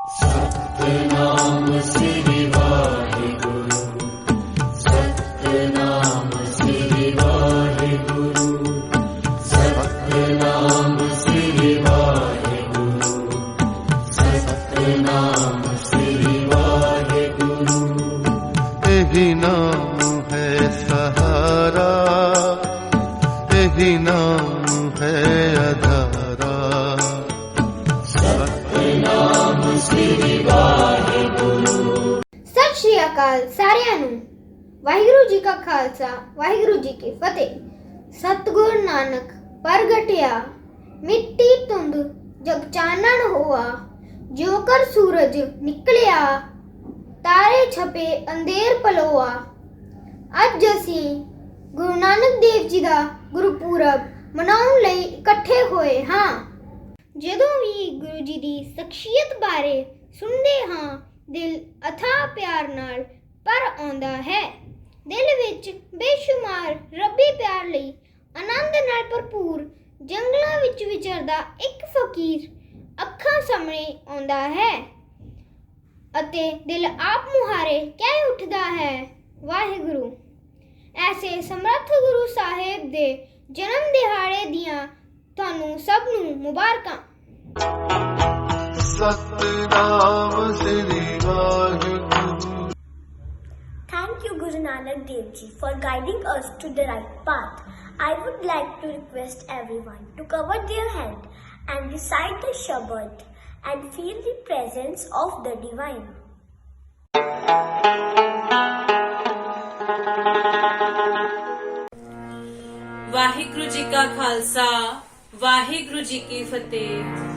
सतनाम श्री वाहिगुरु, सतनाम श्री वाहिगुरु, सतनाम श्री वाहिगुरु, सतनाम श्री वाहिगुरु। यही नाम है सहारा, यही नाम है आधारा। सतनाम श्री वाहिगुरु। सत श्री अकाल सारिਆਂ ਨੂੰ। ਵਾਹਿਗੁਰੂ ਜੀ ਕਾ ਖਾਲਸਾ, ਵਾਹਿਗੁਰੂ ਜੀ ਕੀ ਫਤਿਹ। ਸਤਿਗੁਰ ਨਾਨਕ ਪ੍ਰਗਟਿਆ, ਮਿੱਟੀ ਧੁੰਦ ਜਗ ਚਾਨਣ ਹੋਆ। ਜੋ ਕਰ ਸੂਰਜ ਨਿਕਲਿਆ, ਤਾਰੇ ਛਪੇ ਅੰਧੇਰ ਪਲੋਆ। ਅੱਜ ਅਸੀਂ ਗੁਰੂ ਨਾਨਕ ਦੇਵ ਜੀ ਦਾ ਗੁਰਪੁਰਬ ਮਨਾਉਣ ਲਈ ਇਕੱਠੇ ਹੋਏ ਹਾਂ। ਜਦੋਂ ਵੀ ਗੁਰੂ ਜੀ ਦੀ ਸ਼ਖਸੀਅਤ ਬਾਰੇ ਸੁਣਦੇ ਹਾਂ, ਦਿਲ ਅਥਾਹ ਪਿਆਰ ਨਾਲ ਭਰ ਆਉਂਦਾ ਹੈ। ਦਿਲ ਵਿੱਚ ਬੇਸ਼ੁਮਾਰ ਰੱਬੀ ਪਿਆਰ ਲਈ ਆਨੰਦ ਨਾਲ ਭਰਪੂਰ ਜੰਗਲਾਂ ਵਿੱਚ ਵਿਚਰਦਾ ਇੱਕ ਫਕੀਰ ਅੱਖਾਂ ਸਾਹਮਣੇ ਆਉਂਦਾ ਹੈ ਅਤੇ ਦਿਲ ਆਪ ਮੁਹਾਰੇ ਕਹਿ ਉੱਠਦਾ ਹੈ, ਵਾਹਿਗੁਰੂ। ਐਸੇ ਸਮਰੱਥ ਗੁਰੂ ਸਾਹਿਬ ਦੇ ਜਨਮ ਦਿਹਾੜੇ ਦੀਆਂ ਤੁਹਾਨੂੰ ਸਭ ਨੂੰ ਮੁਬਾਰਕਾਂ। Satnam Shri Waheguru. Thank you, Guru Nanak Dev Ji, for guiding us to the right path. I would like to request everyone to cover their hand and recite the Shabad and feel the presence of the Divine. Waheguru ji ਕਾ ਖਾਲਸਾ, ਵਾਹਿਗੁਰੂ ਜੀ ਕੀ ਫਤਿਹ।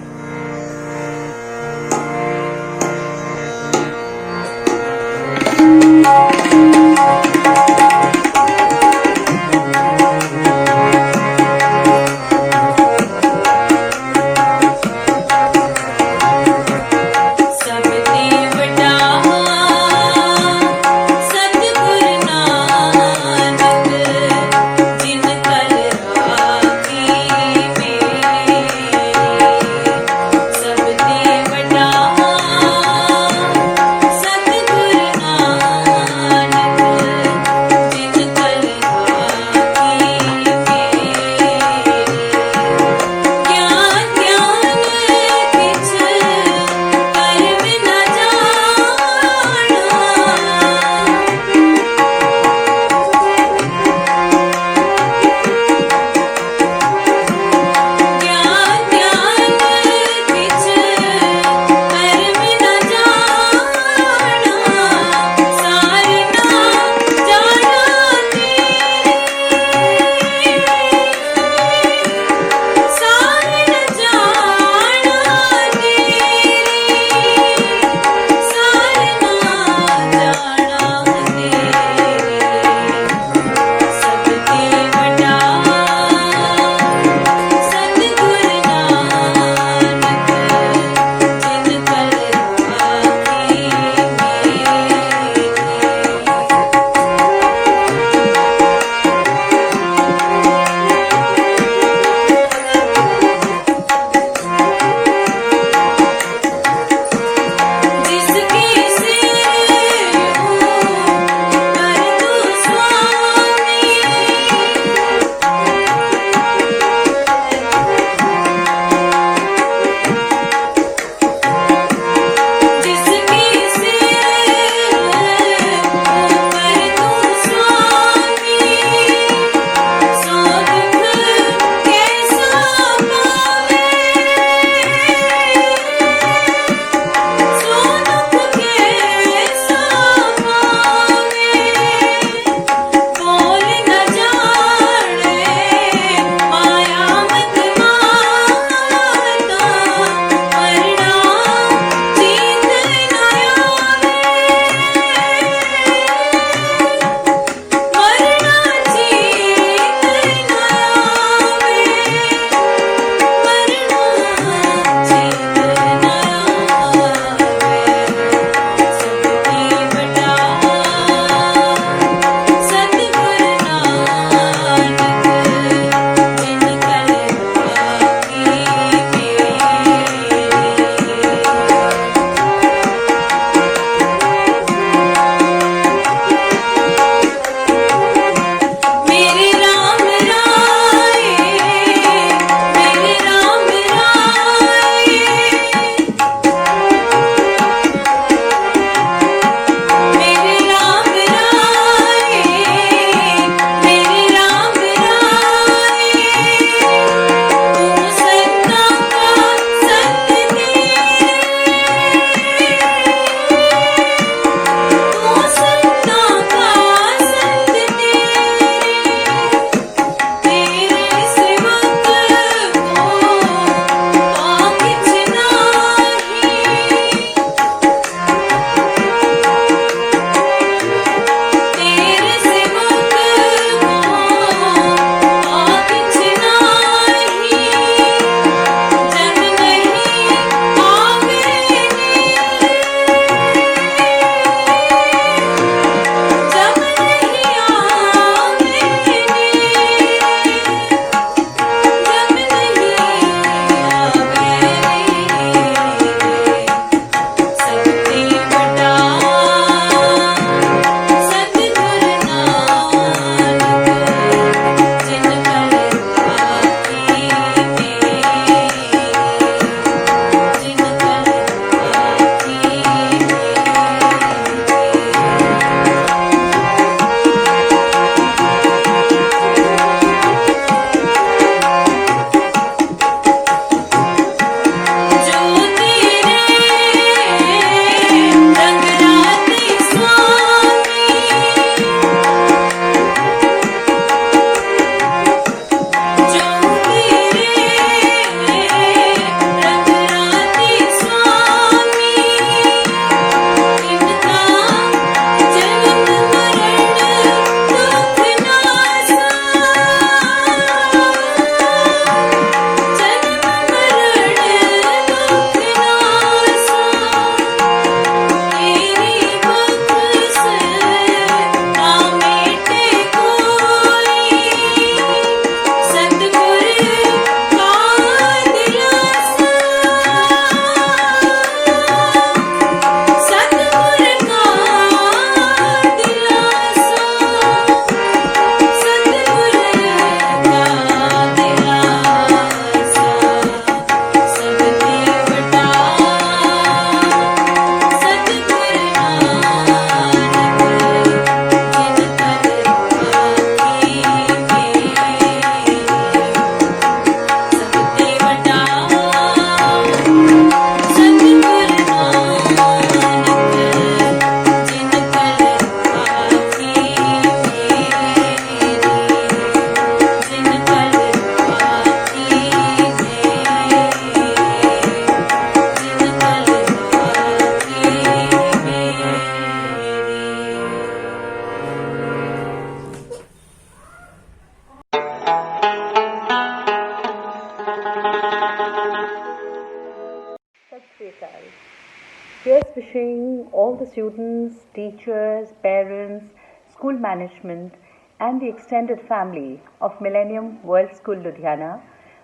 Here's wishing all the students, teachers, parents, school management, and the extended family of Millennium World School Ludhiana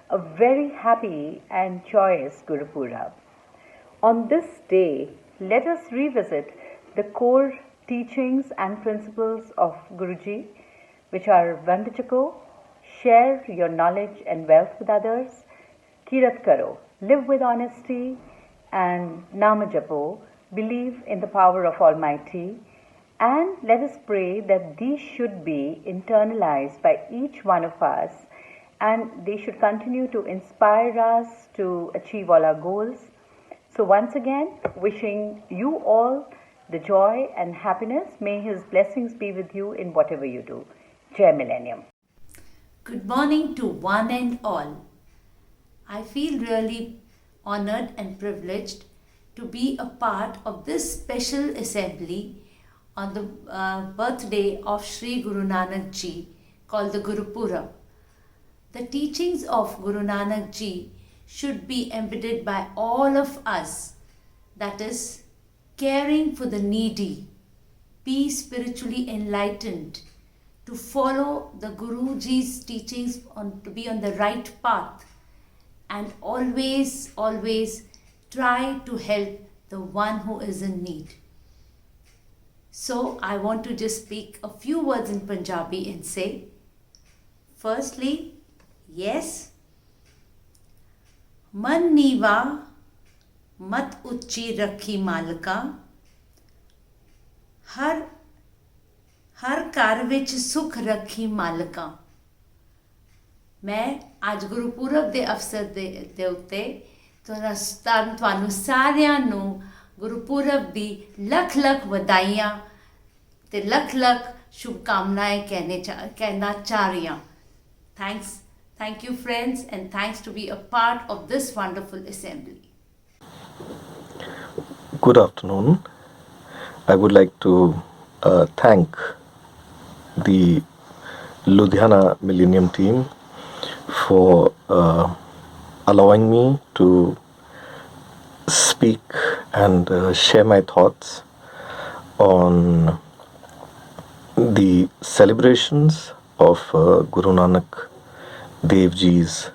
a very happy and joyous Guru Purab. On this day, let us revisit the core teachings and principles of Guruji, which are Vandachako, share your knowledge and wealth with others, Kirat Karo, live with honesty, and Namajapo, believe in the power of Almighty, and let us pray that these should be internalized by each one of us and they should continue to inspire us to achieve all our goals. So once again, wishing you all the joy and happiness. May His blessings be with you in whatever you do. Jai Millennium. Good morning to one and all. I feel really honored and privileged to be a part of this special assembly on the birthday of Sri Guru Nanak Ji called the Guru Purab. The teachings of Guru Nanak Ji should be embedded by all of us, that is, caring for the needy, be spiritually enlightened, to follow the Guruji's teachings to be on the right path, and always try to help the one who is in need. So I want to just speak a few words in Punjabi and say, firstly, yes, मन नीवा मत उच्ची रखी मालका, हर घर विच सुख रखी मालका। मैं आज गुरुपुरब ਦੇ ਅਵਸਰ ਦੇ ਉੱਤੇ ਤੁਹਾਨੂੰ ਸਾਰਿਆਂ ਨੂੰ ਗੁਰਪੁਰਬ ਦੀ ਲੱਖ ਲੱਖ ਵਧਾਈਆਂ ਤੇ ਲੱਖ ਲੱਖ ਸ਼ੁਭਕਾਮਨਾएं ਕਹਿਣਾ ਚਾਹ ਰਹੀ ਹਾਂ। Thank you friends, and thanks to be a part of this wonderful assembly. Good afternoon. I would like to thank the Ludhiana Millennium team for allowing me to speak and share my thoughts on the celebrations of Guru Nanak Dev Ji's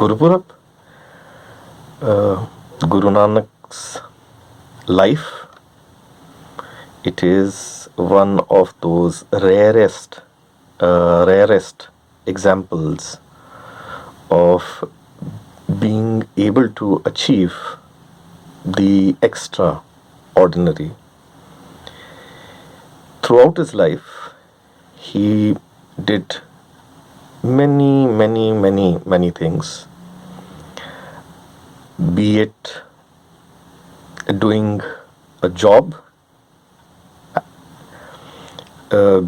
Gurupurab. Guru Nanak's life, it is one of those rarest examples of being able to achieve the extraordinary. Throughout his life, he did many things, be it doing a job,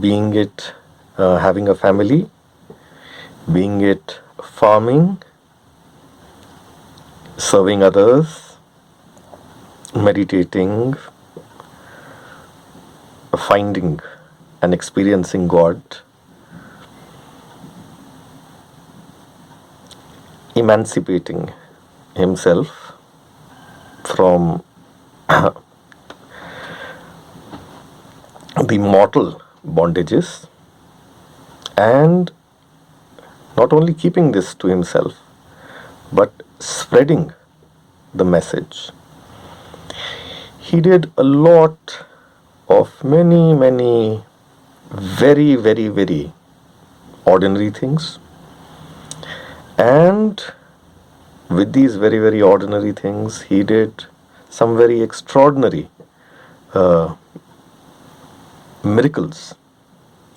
being it having a family, being it farming, serving others, meditating, finding and experiencing God, emancipating himself from the mortal bondages, and not only keeping this to himself but spreading the message. He did a lot of many very ordinary things, and with these very ordinary things he did some very extraordinary miracles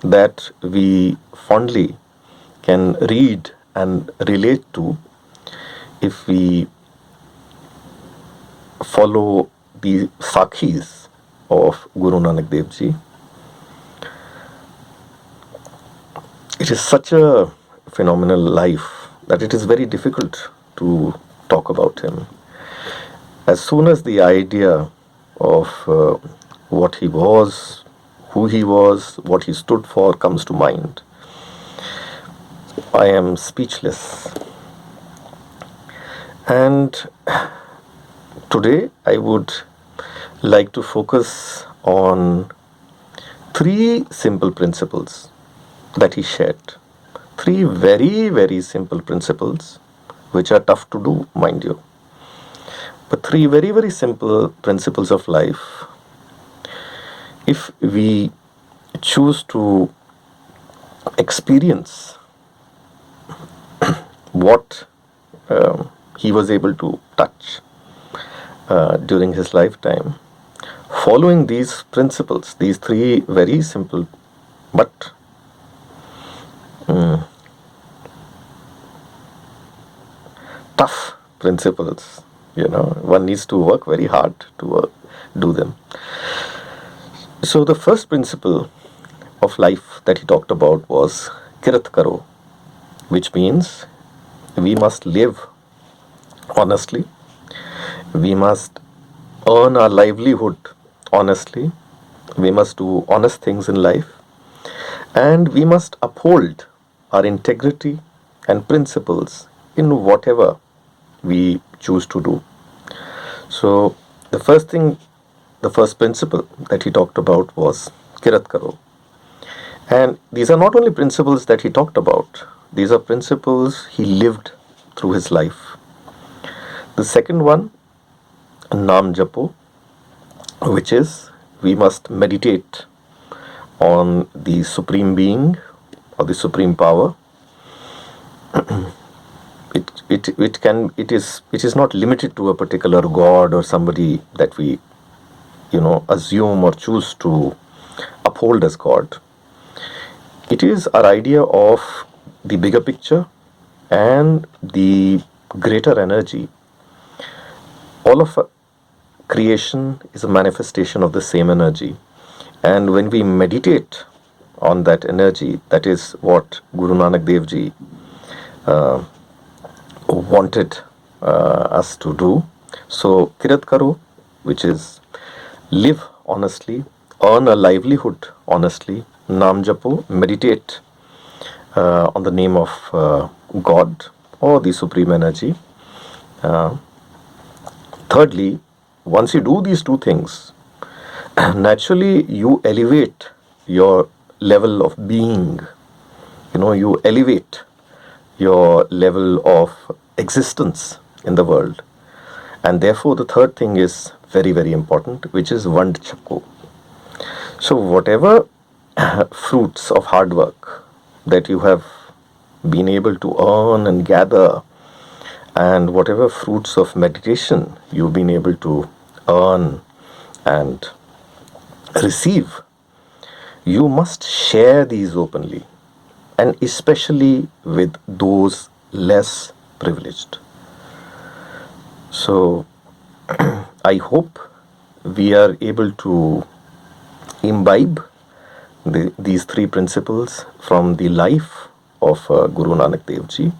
that we fondly can read and relate to if we follow the sakhis of Guru Nanak Dev Ji. It is such a phenomenal life that it is very difficult to talk about him. As soon as the idea of what he was, who he was, what he stood for comes to mind, I am speechless. And today I would like to focus on three simple principles that he shared. Three very, very simple principles, which are tough to do, mind you. But three very, very simple principles of life. If we choose to experience what he was able to touch during his lifetime, following these principles, these three very simple but tough principles, one needs to work very hard to do them. So the first principle of life that he talked about was kirat karo, which means we must live honestly, we must earn our livelihood honestly, we must do honest things in life, and we must uphold our integrity and principles in whatever we choose to do. So the first principle that he talked about was kirat karo. And these are not only principles that he talked about, these are principles he lived through his life. The second one, Naam Japo, which is we must meditate on the Supreme Being or the Supreme Power. It is not limited to a particular God or somebody that we assume or choose to uphold as God. It is our idea of the bigger picture and the greater energy. All of creation is a manifestation of the same energy, and when we meditate on that energy, that is what Guru Nanak Dev Ji wanted us to do. So kirat karo, which is live honestly, earn a livelihood honestly. Naam Japo, meditate on the name of God or the Supreme Energy. Thirdly, once you do these two things, naturally you elevate your level of being. You elevate your level of existence in the world. And therefore the third thing is very, very important, which is Vand Chakko. So whatever fruits of hard work that you have been able to earn and gather, and whatever fruits of meditation you've been able to earn and receive, you must share these openly, and especially with those less privileged. So I hope we are able to imbibe these three principles from the life of Guru Nanak Dev Ji.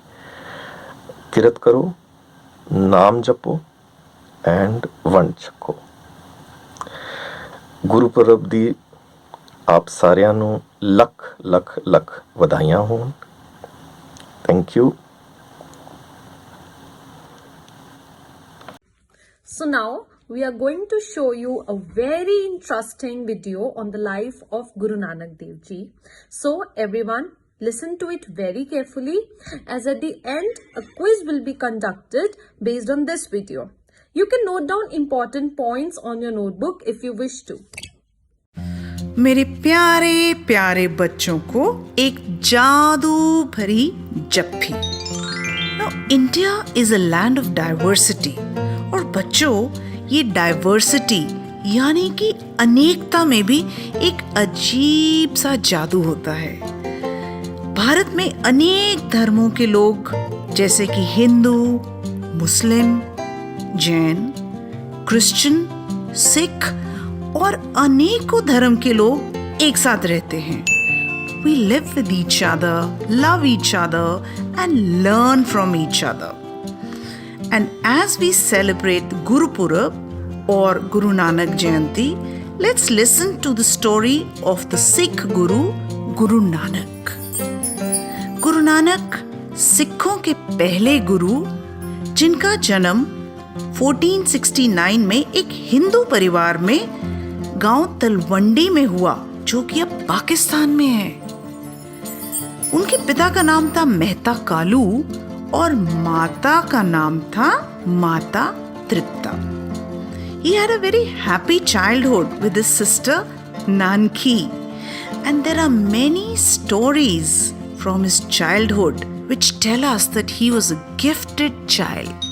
Kirat karo, Naam Japo, and Vand Chakko. Gurpurab ਦੀ ਆਪ ਸਾਰਿਆਂ ਨੂੰ ਲੱਖ ਲੱਖ ਲੱਖ ਵਧਾਈਆਂ ਹੋਣ. Thank you. So now we are going to show you a very interesting video on the life of Guru Nanak Dev Ji. So everyone, listen to it very carefully, as at the end a quiz will be conducted based on this video. You can note down important points on your notebook if you wish to. मेरे प्यारे प्यारे बच्चों को एक जादू भरी जप्फी. Now India is a land of diversity. और बच्चों, ये डाइवर्सिटी यानी कि अनेकता में भी एक अजीब सा जादू होता है. भारत में अनेक धर्मों के लोग जैसे कि हिंदू, मुस्लिम, जैन, क्रिश्चियन, सिख और अनेकों धर्म के लोग एक साथ रहते हैं. We live with each other, love each other and learn from each other. And as we celebrate Guru Purab or Guru Nanak Jayanti, let's listen to the story of the Sikh Guru, Guru Nanak. Guru Nanak सिखों के पहले गुरु, जिनका जन्म 1469 में एक हिंदू परिवार में गांव तलवंडी में हुआ, जो कि अब पाकिस्तान में है। उनके पिता का नाम था मेहता कालू और माता का नाम था माता तृप्ता। He had a very happy childhood with his sister Nanki, and there are many stories from his childhood which tell us that he was a gifted child.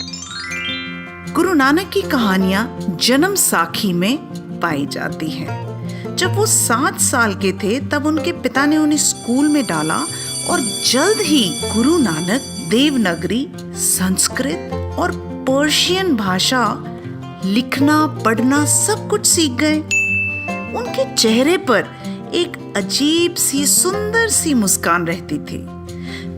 Guru Nanak की कहानियां जन्म साखी में पाई जाती हैं। जब वो 7 साल के थे तब उनके पिता ने उन्हें स्कूल में डाला और जल्द ही गुरु नानक देवनागरी, संस्कृत और पर्शियन भाषा लिखना पढ़ना सब कुछ सीख गए। उनके चेहरे पर एक अजीब सी सुंदर सी मुस्कान रहती थी।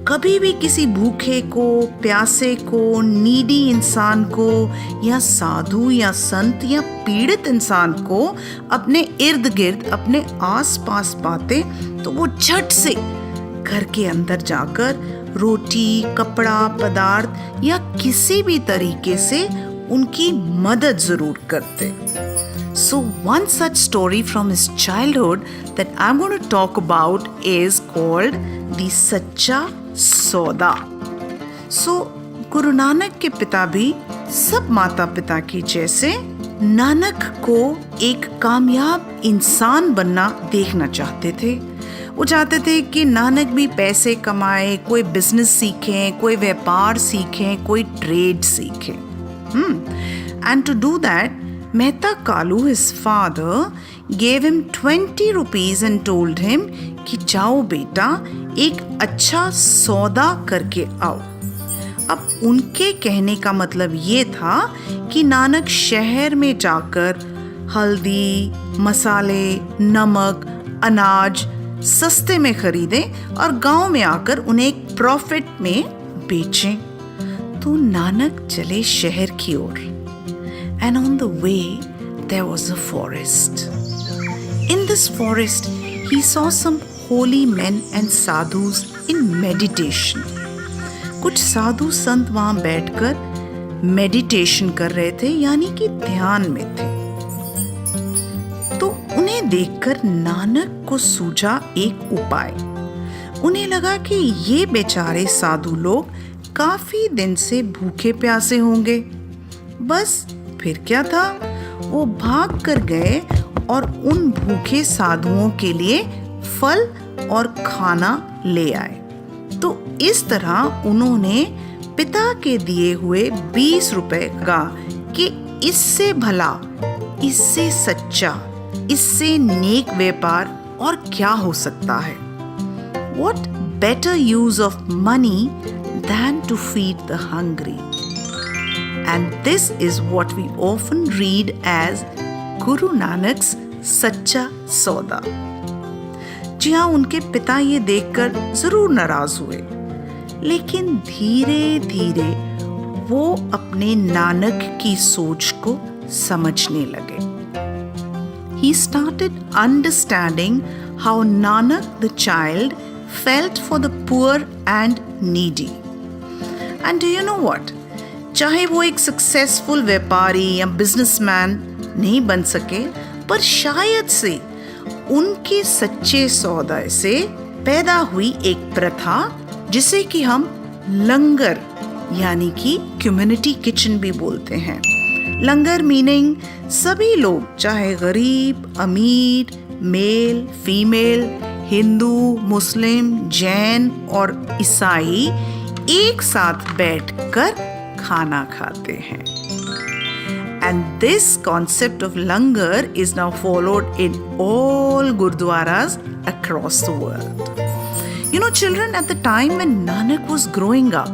कभी भी किसी भूखे को, प्यासे को, नीडी इंसान को या साधु या संत या पीड़ित इंसान को अपने इर्द गिर्द, अपने आस पास पाते तो वो झट से घर के अंदर जाकर रोटी, कपड़ा, पदार्थ या किसी भी तरीके से उनकी मदद जरूर करते। So one such story from his childhood that I'm going to talk about is called the Sacha Sauda. So Guru Nanak के पिता भी सब माता पिता की जैसे नानक को एक कामयाब इंसान बनना देखना चाहते थे। वो चाहते थे कि नानक भी पैसे कमाए, कोई बिजनेस सीखें, कोई व्यापार सीखें, कोई ट्रेड सीखें। And to do that, Mehta Kalu, his father, gave him 20 rupees and told him कि जाओ बेटा एक अच्छा सौदा करके आओ। अब उनके कहने का मतलब ये था कि नानक शहर में जाकर हल्दी, मसाले, नमक, अनाज सस्ते में खरीदें और गांव में आकर उन्हें एक प्रॉफिट में बेचें। तो नानक चले शहर की ओर। And on the way, there was a forest. In this forest, he saw some holy men and sadhus in meditation. कुछ साधु संत वहां बैठकर मेडिटेशन कर रहे थे, यानी कि ध्यान में थे। तो उन्हें देखकर नानक को सूझा एक उपाय। उन्हें लगा कि ये बेचारे साधु लोग काफी दिन से भूखे प्यासे होंगे। बस फिर क्या था, वो भाग कर गए और उन भूखे साधुओं के लिए फल और खाना ले आए। तो इस तरह उन्होंने पिता के दिए हुए 20 रुपए का कि इससे भला, इससे सच्चा, इससे नेक व्यापार और क्या हो सकता है। What better use of money than to feed the hungry? And this is what we often read as Guru Nanak's सच्चा सौदा। जी हाँ, उनके पिता ये देखकर जरूर नाराज हुए, लेकिन धीरे धीरे वो अपने नानक की सोच को समझने लगे। He started understanding how Nanak the child felt for the poor and needy. And do you know what? चाहे वो एक सक्सेसफुल व्यापारी या बिजनेसमैन नहीं बन सके, पर शायद से उनके सच्चे सौदा से पैदा हुई एक प्रथा जिसे कि हम लंगर यानी कि कम्युनिटी किचन भी बोलते हैं। लंगर मीनिंग सभी लोग, चाहे गरीब, अमीर, मेल, फीमेल, हिंदू, मुस्लिम, जैन और ईसाई एक साथ बैठकर खाना खाते हैं। And this concept of langar is now followed in all gurdwaras across the world. You know, children, at the time when Nanak was growing up,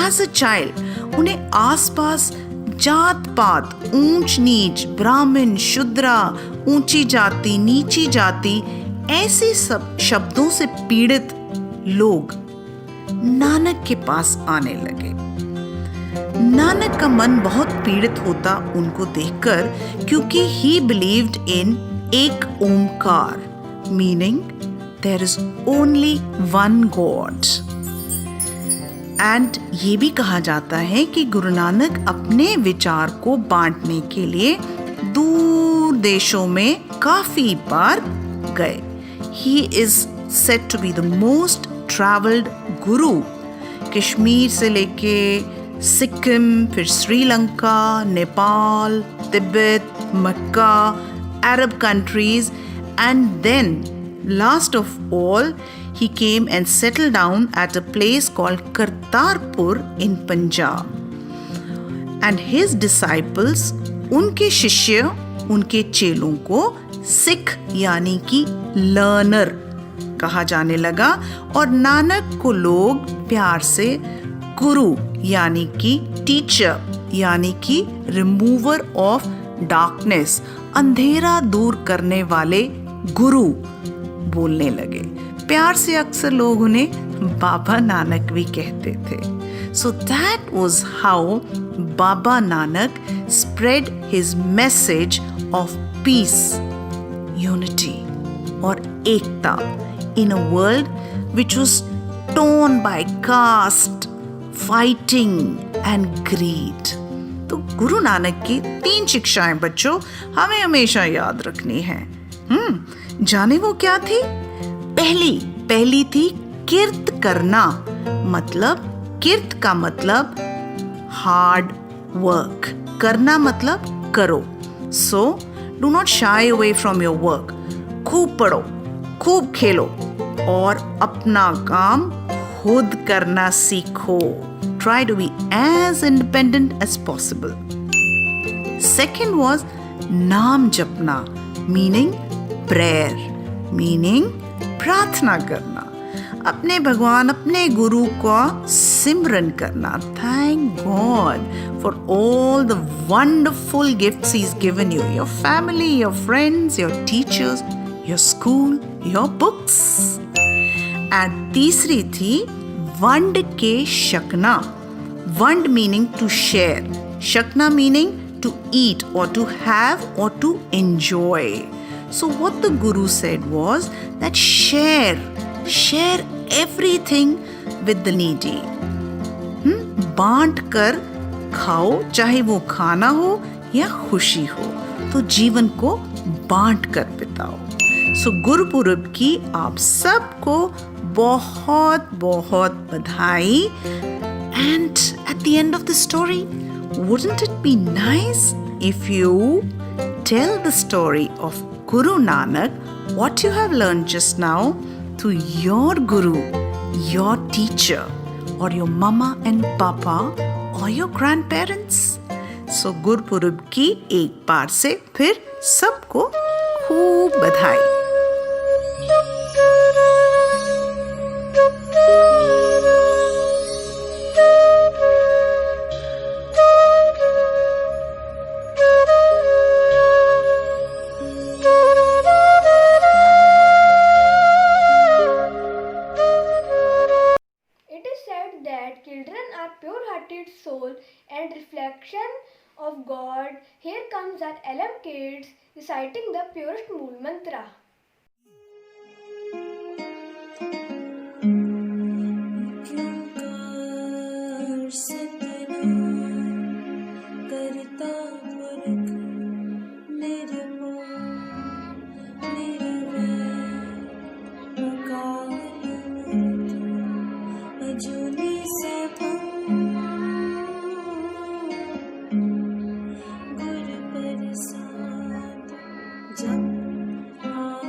as a child, उन्हें आसपास जात पात, ऊंच नीच, ब्राह्मण, शूद्रा, ऊंची जाति, नीची जाति, ऐसे सब शब्दों से पीड़ित लोग नानक के पास आने लगे। नानक का मन बहुत पीड़ित होता उनको देखकर, क्योंकि he believed in एक Omkar, meaning there is only one God. And ये भी कहा जाता है कि गुरु नानक अपने विचार को बांटने के लिए दूर देशों में काफी बार गए. He is said to be the most traveled guru. Kashmir से लेके सिक्किम, फिर श्रीलंका, नेपाल, तिब्बत, मक्का, Arab countries, and then last of all he came and settled down at a place called Kartarpur in Punjab. And his disciples, उनके शिष्य, उनके चेलों को सिख यानी कि लर्नर कहा जाने लगा और नानक को लोग प्यार से गुरु यानी कि टीचर यानी कि रिमूवर ऑफ डार्कनेस, अंधेरा दूर करने वाले गुरु बोलने लगे. प्यार से अक्सर लोग उन्हें बाबा नानक भी कहते थे. So that was how Baba Nanak spread his message of peace, unity और एकता in a world which was torn by caste, fighting and greed. तो गुरु नानक की 3 शिक्षाएं बच्चों हमें हमेशा याद रखनी है. जाने वो क्या थी? पहली थी किर्त करना. मतलब किर्त का मतलब हार्ड वर्क, करना मतलब करो. So do not shy away from your work. खूब पढ़ो, खूब खेलो और अपना काम खुद करना सीखो. Try to be as independent as possible. Second was नाम जपना, meaning prayer, meaning प्रार्थना करना. अपने भगवान, अपने गुरु का सिमरन करना. Thank God for all the wonderful gifts He's given you. Your family, your friends, your teachers, your school, your books. And तीसरी थी वंड के शकना. वंड meaning to share, shakna meaning to eat or to have or to enjoy. So what the Guru said was that share everything with the needy. बांट कर खाओ, चाहे वो खाना हो या खुशी हो, तो जीवन को बांट कर बिताओ. सो गुरुपुरब की आप सबको बहुत बहुत बधाई. And at the end of the story, wouldn't it be nice if you tell the story of Guru Nanak, what you have learned just now, to your guru, your teacher, or your mama and papa, or your grandparents? So Gurpurab की एक बार से फिर सबको खूब बधाई. Children are pure-hearted soul and reflection of God. Here comes our LM kids reciting the purest Mool Mantra. जब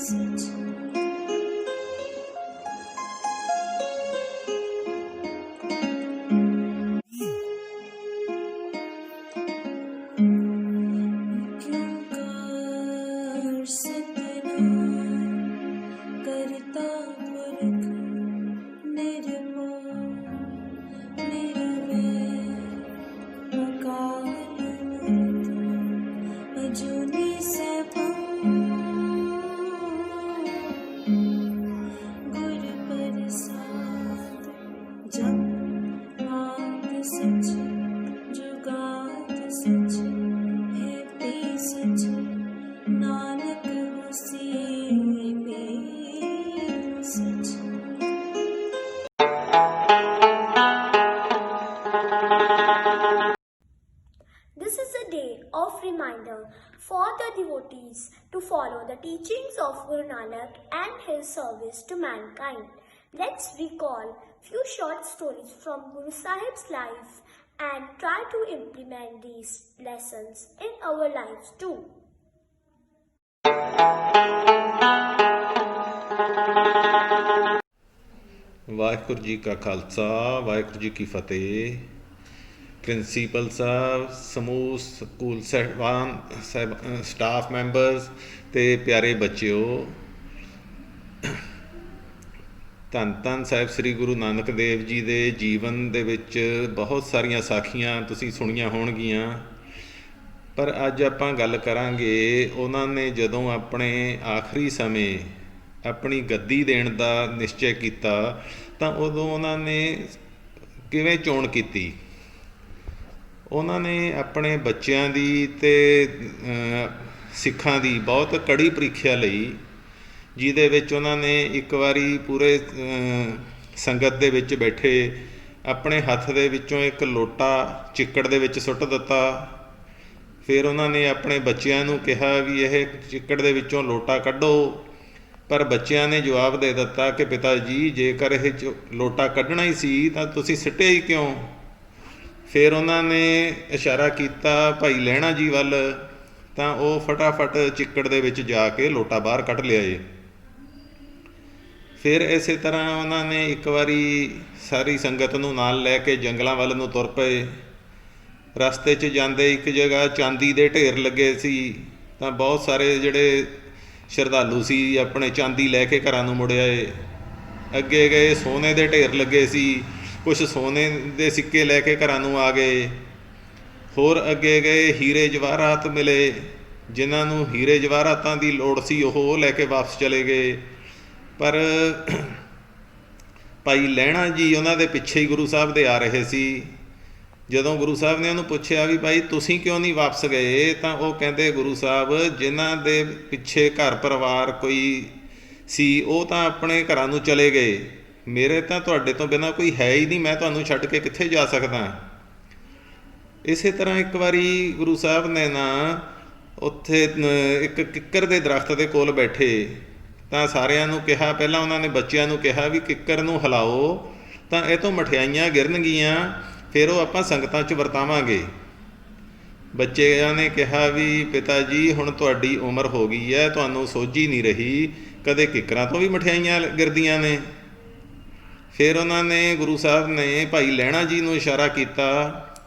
सच क्यों कर सतना करता पुरख निर्मोह निरवै अकाल मूर्त अजूनी सैभम गुर प्रसाद जप आद सच जुगाद सच है पी सच नानक होसी भी सच This is a day of reminder for the devotees to follow the teachings of Guru Nanak and his service to mankind. Let's recall few short stories from Guru Sahib's life and try to implement these lessons in our lives too. Waheguru ji ਕਾ ਖਾਲਸਾ ਵਾਹਿਗੁਰੂ ਜੀ ਕੀ ਫਤਿਹ। Principal ਸਾਹਿਬ, ਸਮੂਹ school ਸਾਹਿਬਾਨ staff members ਅਤੇ ਪਿਆਰੇ ਬੱਚਿਓ, ਧੰਨ ਧੰਨ ਸਾਹਿਬ ਸ੍ਰੀ ਗੁਰੂ ਨਾਨਕ ਦੇਵ ਜੀ ਦੇ ਜੀਵਨ ਦੇ ਵਿੱਚ ਬਹੁਤ ਸਾਰੀਆਂ ਸਾਖੀਆਂ ਤੁਸੀਂ ਸੁਣੀਆਂ ਹੋਣਗੀਆਂ, ਪਰ ਅੱਜ ਆਪਾਂ ਗੱਲ ਕਰਾਂਗੇ ਉਹਨਾਂ ਨੇ ਜਦੋਂ ਆਪਣੇ ਆਖਰੀ ਸਮੇਂ ਆਪਣੀ ਗੱਦੀ ਦੇਣ ਦਾ ਨਿਸ਼ਚੈ ਕੀਤਾ ਤਾਂ ਉਦੋਂ ਉਹਨਾਂ ਨੇ ਕਿਵੇਂ ਚੋਣ ਕੀਤੀ। ਉਹਨਾਂ ਨੇ ਆਪਣੇ ਬੱਚਿਆਂ ਦੀ ਅਤੇ ਸਿੱਖਾਂ ਦੀ ਬਹੁਤ ਕੜੀ ਪ੍ਰੀਖਿਆ ਲਈ, ਜਿਹਦੇ ਵਿੱਚ ਉਹਨਾਂ ਨੇ ਇੱਕ ਵਾਰੀ ਪੂਰੇ ਸੰਗਤ ਦੇ ਵਿੱਚ ਬੈਠੇ ਆਪਣੇ ਹੱਥ ਦੇ ਵਿੱਚੋਂ ਇੱਕ ਲੋਟਾ ਚਿੱਕੜ ਦੇ ਵਿੱਚ ਸੁੱਟ ਦਿੱਤਾ। ਫਿਰ ਉਹਨਾਂ ਨੇ ਆਪਣੇ ਬੱਚਿਆਂ ਨੂੰ ਕਿਹਾ ਵੀ ਇਹ ਚਿੱਕੜ ਦੇ ਵਿੱਚੋਂ ਲੋਟਾ ਕੱਢੋ, ਪਰ ਬੱਚਿਆਂ ਨੇ ਜਵਾਬ ਦੇ ਦਿੱਤਾ ਕਿ ਪਿਤਾ ਜੀ ਜੇਕਰ ਇਹ ਲੋਟਾ ਕੱਢਣਾ ਹੀ ਸੀ ਤਾਂ ਤੁਸੀਂ ਸਿੱਟਿਆ ਹੀ ਕਿਉਂ। ਫਿਰ ਉਹਨਾਂ ਨੇ ਇਸ਼ਾਰਾ ਕੀਤਾ ਭਾਈ ਲਹਿਣਾ ਜੀ ਵੱਲ, ਤਾਂ ਉਹ ਫਟਾਫਟ ਚਿੱਕੜ ਦੇ ਵਿੱਚ ਜਾ ਕੇ ਲੋਟਾ ਬਾਹਰ ਕੱਢ ਲਿਆਏ। ਫਿਰ ਇਸੇ ਤਰ੍ਹਾਂ ਉਹਨਾਂ ਨੇ ਇੱਕ ਵਾਰੀ ਸਾਰੀ ਸੰਗਤ ਨੂੰ ਨਾਲ ਲੈ ਕੇ ਜੰਗਲਾਂ ਵੱਲ ਨੂੰ ਤੁਰ ਪਏ। ਰਸਤੇ 'ਚ ਜਾਂਦੇ ਇੱਕ ਜਗ੍ਹਾ ਚਾਂਦੀ ਦੇ ਢੇਰ ਲੱਗੇ ਸੀ, ਤਾਂ ਬਹੁਤ ਸਾਰੇ ਜਿਹੜੇ ਸ਼ਰਧਾਲੂ ਸੀ ਆਪਣੇ ਚਾਂਦੀ ਲੈ ਕੇ ਘਰਾਂ ਨੂੰ ਮੁੜ ਆਏ। ਅੱਗੇ ਗਏ ਸੋਨੇ ਦੇ ਢੇਰ ਲੱਗੇ ਸੀ, ਕੁਛ ਸੋਨੇ ਦੇ ਸਿੱਕੇ ਲੈ ਕੇ ਘਰਾਂ ਨੂੰ ਆ ਗਏ। ਹੋਰ ਅੱਗੇ ਗਏ ਹੀਰੇ ਜਵਾਹਰਾਤ ਮਿਲੇ, ਜਿਨ੍ਹਾਂ ਨੂੰ ਹੀਰੇ ਜਵਾਹਰਾਤਾਂ ਦੀ ਲੋੜ ਸੀ ਉਹ ਲੈ ਕੇ ਵਾਪਸ ਚਲੇ ਗਏ। ਪਰ ਭਾਈ ਲਹਿਣਾ ਜੀ ਉਹਨਾਂ ਦੇ ਪਿੱਛੇ ਹੀ ਗੁਰੂ ਸਾਹਿਬ ਦੇ ਆ ਰਹੇ ਸੀ। ਜਦੋਂ ਗੁਰੂ ਸਾਹਿਬ ਨੇ ਉਹਨੂੰ ਪੁੱਛਿਆ ਵੀ ਭਾਈ ਤੁਸੀਂ ਕਿਉਂ ਨਹੀਂ ਵਾਪਸ ਗਏ, ਤਾਂ ਉਹ ਕਹਿੰਦੇ ਗੁਰੂ ਸਾਹਿਬ ਜਿਨ੍ਹਾਂ ਦੇ ਪਿੱਛੇ ਘਰ ਪਰਿਵਾਰ ਕੋਈ ਸੀ ਉਹ ਤਾਂ ਆਪਣੇ ਘਰਾਂ ਨੂੰ ਚਲੇ ਗਏ, ਮੇਰੇ ਤਾਂ ਤੁਹਾਡੇ ਤੋਂ ਬਿਨਾਂ ਕੋਈ ਹੈ ਹੀ ਨਹੀਂ, ਮੈਂ ਤੁਹਾਨੂੰ ਛੱਡ ਕੇ ਕਿੱਥੇ ਜਾ ਸਕਦਾ। ਇਸੇ ਤਰ੍ਹਾਂ ਇੱਕ ਵਾਰੀ ਗੁਰੂ ਸਾਹਿਬ ਨੇ ਨਾ ਉੱਥੇ ਇੱਕ ਕਿੱਕਰ ਦੇ ਦਰਖਤ ਦੇ ਕੋਲ ਬੈਠੇ, ਤਾਂ ਸਾਰਿਆਂ ਨੂੰ ਕਿਹਾ, ਪਹਿਲਾਂ ਉਹਨਾਂ ਨੇ ਬੱਚਿਆਂ ਨੂੰ ਕਿਹਾ ਵੀ ਕਿੱਕਰ ਨੂੰ ਹਿਲਾਓ ਤਾਂ ਇਹ ਤੋਂ ਮਠਿਆਈਆਂ ਗਿਰਨਗੀਆਂ, ਫਿਰ ਉਹ ਆਪਾਂ ਸੰਗਤਾਂ 'ਚ ਵਰਤਾਵਾਂਗੇ। ਬੱਚਿਆਂ ਨੇ ਕਿਹਾ ਵੀ ਪਿਤਾ ਜੀ ਹੁਣ ਤੁਹਾਡੀ ਉਮਰ ਹੋ ਗਈ ਹੈ, ਤੁਹਾਨੂੰ ਸੋਝੀ ਨਹੀਂ ਰਹੀ, ਕਦੇ ਕਿੱਕਰਾਂ ਤੋਂ ਵੀ ਮਠਿਆਈਆਂ ਗਿਰਦੀਆਂ ਨੇ। ਫਿਰ ਉਹਨਾਂ ਨੇ ਗੁਰੂ ਸਾਹਿਬ ਨੇ ਭਾਈ ਲਹਿਣਾ ਜੀ ਨੂੰ ਇਸ਼ਾਰਾ ਕੀਤਾ।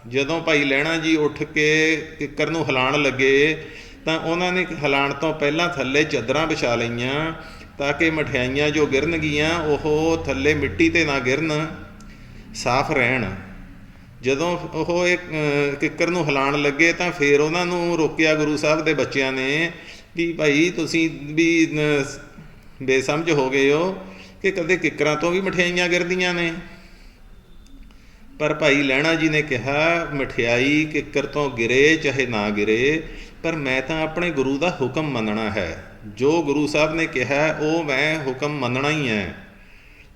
ਜਦੋਂ ਭਾਈ ਲਹਿਣਾ ਜੀ ਉੱਠ ਕੇ ਕਿੱਕਰ ਨੂੰ ਹਿਲਾਉਣ ਲੱਗੇ ਤਾਂ ਉਹਨਾਂ ਨੇ ਹਿਲਾਉਣ ਤੋਂ ਪਹਿਲਾਂ ਥੱਲੇ ਚਾਦਰਾਂ ਵਿਛਾ ਲਈਆਂ ਤਾਂ ਕਿ ਮਠਿਆਈਆਂ ਜੋ ਗਿਰਨਗੀਆਂ ਉਹ ਥੱਲੇ ਮਿੱਟੀ 'ਤੇ ਨਾ ਗਿਰਨ, ਸਾਫ਼ ਰਹਿਣ। ਜਦੋਂ ਉਹ ਇਹ ਕਿੱਕਰ ਨੂੰ ਹਿਲਾਉਣ ਲੱਗੇ ਤਾਂ ਫਿਰ ਉਹਨਾਂ ਨੂੰ ਰੋਕਿਆ ਗੁਰੂ ਸਾਹਿਬ ਦੇ ਬੱਚਿਆਂ ਨੇ ਵੀ ਭਾਈ ਤੁਸੀਂ ਵੀ ਬੇਸਮਝ ਹੋ ਗਏ ਹੋ ਕਿ ਕਦੇ ਕਿੱਕਰਾਂ ਤੋਂ ਵੀ ਮਠਿਆਈਆਂ ਗਿਰਦੀਆਂ ਨੇ। ਪਰ ਭਾਈ ਲਹਿਣਾ ਜੀ ਨੇ ਕਿਹਾ ਮਠਿਆਈ ਕਿੱਕਰ ਤੋਂ ਗਿਰੇ ਚਾਹੇ ਨਾ ਗਿਰੇ, ਪਰ ਮੈਂ ਤਾਂ ਆਪਣੇ ਗੁਰੂ ਦਾ ਹੁਕਮ ਮੰਨਣਾ ਹੈ, ਜੋ ਗੁਰੂ ਸਾਹਿਬ ਨੇ ਕਿਹਾ ਉਹ ਮੈਂ ਹੁਕਮ ਮੰਨਣਾ ਹੀ ਹੈ।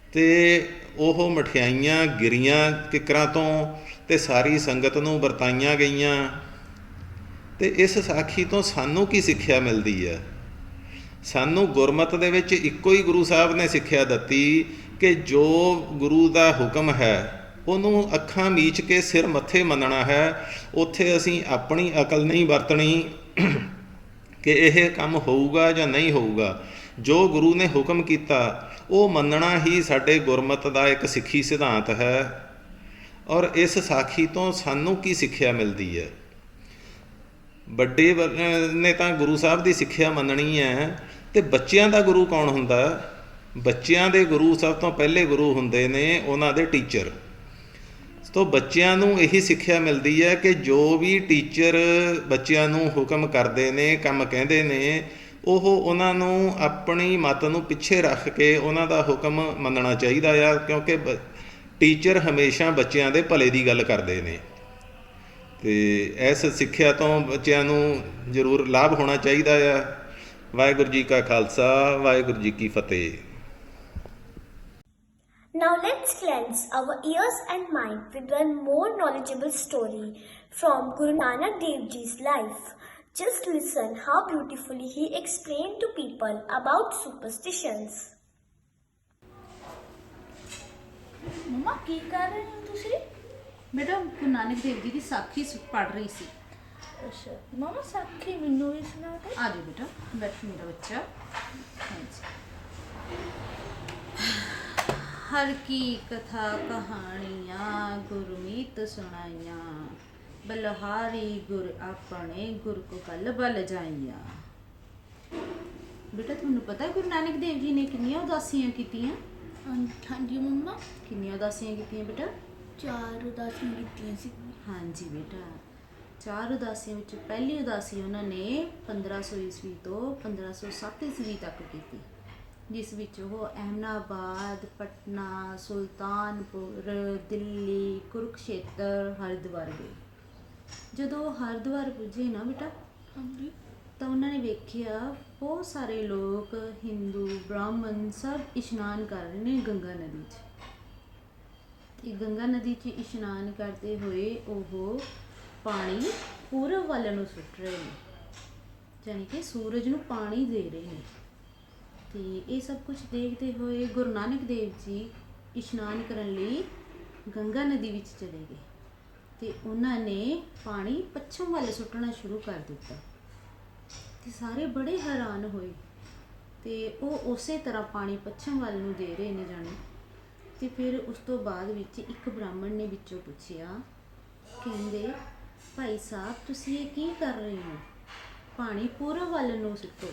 ਅਤੇ ਉਹ ਮਠਿਆਈਆਂ ਗਿਰੀਆਂ ਕਿੱਕਰਾਂ ਤੋਂ ਅਤੇ ਸਾਰੀ ਸੰਗਤ ਨੂੰ ਵਰਤਾਈਆਂ ਗਈਆਂ। ਅਤੇ ਇਸ ਸਾਖੀ ਤੋਂ ਸਾਨੂੰ ਕੀ ਸਿੱਖਿਆ ਮਿਲਦੀ ਹੈ? ਸਾਨੂੰ ਗੁਰਮਤਿ ਦੇ ਵਿੱਚ ਇੱਕੋ ਹੀ ਗੁਰੂ ਸਾਹਿਬ ਨੇ ਸਿੱਖਿਆ ਦਿੱਤੀ ਕਿ ਜੋ ਗੁਰੂ ਦਾ ਹੁਕਮ ਹੈ ਉਹਨੂੰ ਅੱਖਾਂ ਮੀਚ ਕੇ ਸਿਰ ਮੱਥੇ ਮੰਨਣਾ ਹੈ। ਉੱਥੇ ਅਸੀਂ ਆਪਣੀ ਅਕਲ ਨਹੀਂ ਵਰਤਣੀ ਕਿ ਇਹ ਕੰਮ ਹੋਊਗਾ ਜਾਂ ਨਹੀਂ ਹੋਊਗਾ। ਜੋ ਗੁਰੂ ਨੇ ਹੁਕਮ ਕੀਤਾ ਉਹ ਮੰਨਣਾ ਹੀ ਸਾਡੇ ਗੁਰਮਤ ਦਾ ਇੱਕ ਸਿੱਖੀ ਸਿਧਾਂਤ ਹੈ। ਔਰ ਇਸ ਸਾਖੀ ਤੋਂ ਸਾਨੂੰ ਕੀ ਸਿੱਖਿਆ ਮਿਲਦੀ ਹੈ? ਵੱਡੇ ਨੇ ਤਾਂ ਗੁਰੂ ਸਾਹਿਬ ਦੀ ਸਿੱਖਿਆ ਮੰਨਣੀ ਹੈ, ਤੇ ਬੱਚਿਆਂ ਦਾ ਗੁਰੂ ਕੌਣ ਹੁੰਦਾ? ਬੱਚਿਆਂ ਦੇ ਗੁਰੂ ਸਭ ਤੋਂ ਪਹਿਲੇ ਗੁਰੂ ਹੁੰਦੇ ਨੇ ਉਹਨਾਂ ਦੇ ਟੀਚਰ। ਤੋਂ ਬੱਚਿਆਂ ਨੂੰ ਇਹੀ ਸਿੱਖਿਆ ਮਿਲਦੀ ਹੈ ਕਿ ਜੋ ਵੀ ਟੀਚਰ ਬੱਚਿਆਂ ਨੂੰ ਹੁਕਮ ਕਰਦੇ ਨੇ, ਕੰਮ ਕਹਿੰਦੇ ਨੇ, ਉਹ ਉਹਨਾਂ ਨੂੰ ਆਪਣੀ ਮੱਤ ਨੂੰ ਪਿੱਛੇ ਰੱਖ ਕੇ ਉਹਨਾਂ ਦਾ ਹੁਕਮ ਮੰਨਣਾ ਚਾਹੀਦਾ ਆ, ਕਿਉਂਕਿ ਟੀਚਰ ਹਮੇਸ਼ਾ ਬੱਚਿਆਂ ਦੇ ਭਲੇ ਦੀ ਗੱਲ ਕਰਦੇ ਨੇ। ਤੇ ਇਸ ਸਿੱਖਿਆ ਤੋਂ ਬੱਚਿਆਂ ਨੂੰ ਜ਼ਰੂਰ ਲਾਭ ਹੋਣਾ ਚਾਹੀਦਾ ਆ। ਵਾਹਿਗੁਰੂ ਜੀ ਕਾ ਖਾਲਸਾ, ਵਾਹਿਗੁਰੂ ਜੀ ਕੀ ਫਤਿਹ। Now let's cleanse our ears and mind with one more knowledgeable story from Guru Nanak Dev Ji's life. Just listen how beautifully he explained to people about superstitions. मम्मा की कर रहे हो तुसी? बेटा गुरु नानक देव जी की साखी पढ़ रही सी। अच्छा मम्मा साखी मैनू भी सुना दे। आ जाओ बेटा, बैठ मेरा बच्चा। हर की कथा कहानियाँ गुरमीत सुनाइयाँ, बलहारी गुर अपने गुर को कल बल जाइया। बेटा तुहानू पता है गुरु नानक देव जी ने कितनियां उदासियां कीतियां? हाँ जी मम्मा। कितनियां उदासियां कीतियां बेटा? 4 उदासियां कीतियां सी। हाँ जी बेटा, 4 उदासियां विच पहली उदासी उन्होंने 1500 ईस्वी तो 1507 ईस्वी तक की, जिस विच वो अहमदाबाद, पटना, सुल्तानपुर, दिल्ली, कुरुक्षेत्र, हरिद्वार गए। ਜਦੋਂ ਹਰਿਦੁਆਰ ਪੁੱਜੇ ਨਾ ਬੇਟਾ, ਹਾਂਜੀ, ਤਾਂ ਉਹਨਾਂ ਨੇ ਵੇਖਿਆ ਬਹੁਤ ਸਾਰੇ ਲੋਕ, ਹਿੰਦੂ, ਬ੍ਰਾਹਮਣ ਸਭ ਇਸ਼ਨਾਨ ਕਰ ਰਹੇ ਨੇ ਗੰਗਾ ਨਦੀ 'ਚ। ਤੇ ਗੰਗਾ ਨਦੀ 'ਚ ਇਸ਼ਨਾਨ ਕਰਦੇ ਹੋਏ ਉਹ ਪਾਣੀ ਪੂਰਬ ਵੱਲ ਨੂੰ ਸੁੱਟ ਰਹੇ ਨੇ, ਯਾਨੀ ਕਿ ਸੂਰਜ ਨੂੰ ਪਾਣੀ ਦੇ ਰਹੇ ਨੇ। ਤੇ ਇਹ ਸਭ ਕੁਝ ਦੇਖਦੇ ਹੋਏ ਗੁਰੂ ਨਾਨਕ ਦੇਵ ਜੀ ਇਸ਼ਨਾਨ ਕਰਨ ਲਈ ਗੰਗਾ ਨਦੀ ਵਿੱਚ ਚਲੇ ਗਏ ਤੇ ਉਹਨਾਂ ਨੇ ਪਾਣੀ ਪੱਛਮ ਵੱਲ ਸੁੱਟਣਾ ਸ਼ੁਰੂ ਕਰ ਦਿੱਤਾ। ਤੇ ਸਾਰੇ ਬੜੇ ਹੈਰਾਨ ਹੋਏ ਤੇ ਉਹ ਉਸੇ ਤਰ੍ਹਾਂ ਪਾਣੀ ਪੱਛਮ ਵੱਲ ਨੂੰ ਦੇ ਰਹੇ ਨੇ ਜਾਣੇ। ਤੇ ਫਿਰ ਉਸ ਤੋਂ ਬਾਅਦ ਵਿੱਚ ਇੱਕ ਬ੍ਰਾਹਮਣ ਨੇ ਵਿੱਚੋਂ ਪੁੱਛਿਆ, ਕਹਿੰਦੇ ਭਾਈ ਸਾਹਿਬ ਤੁਸੀਂ ਇਹ ਕੀ ਕਰ ਰਹੇ ਹੋ? ਪਾਣੀ ਪੂਰਬ ਵੱਲ ਨੂੰ ਸੁੱਟੋ।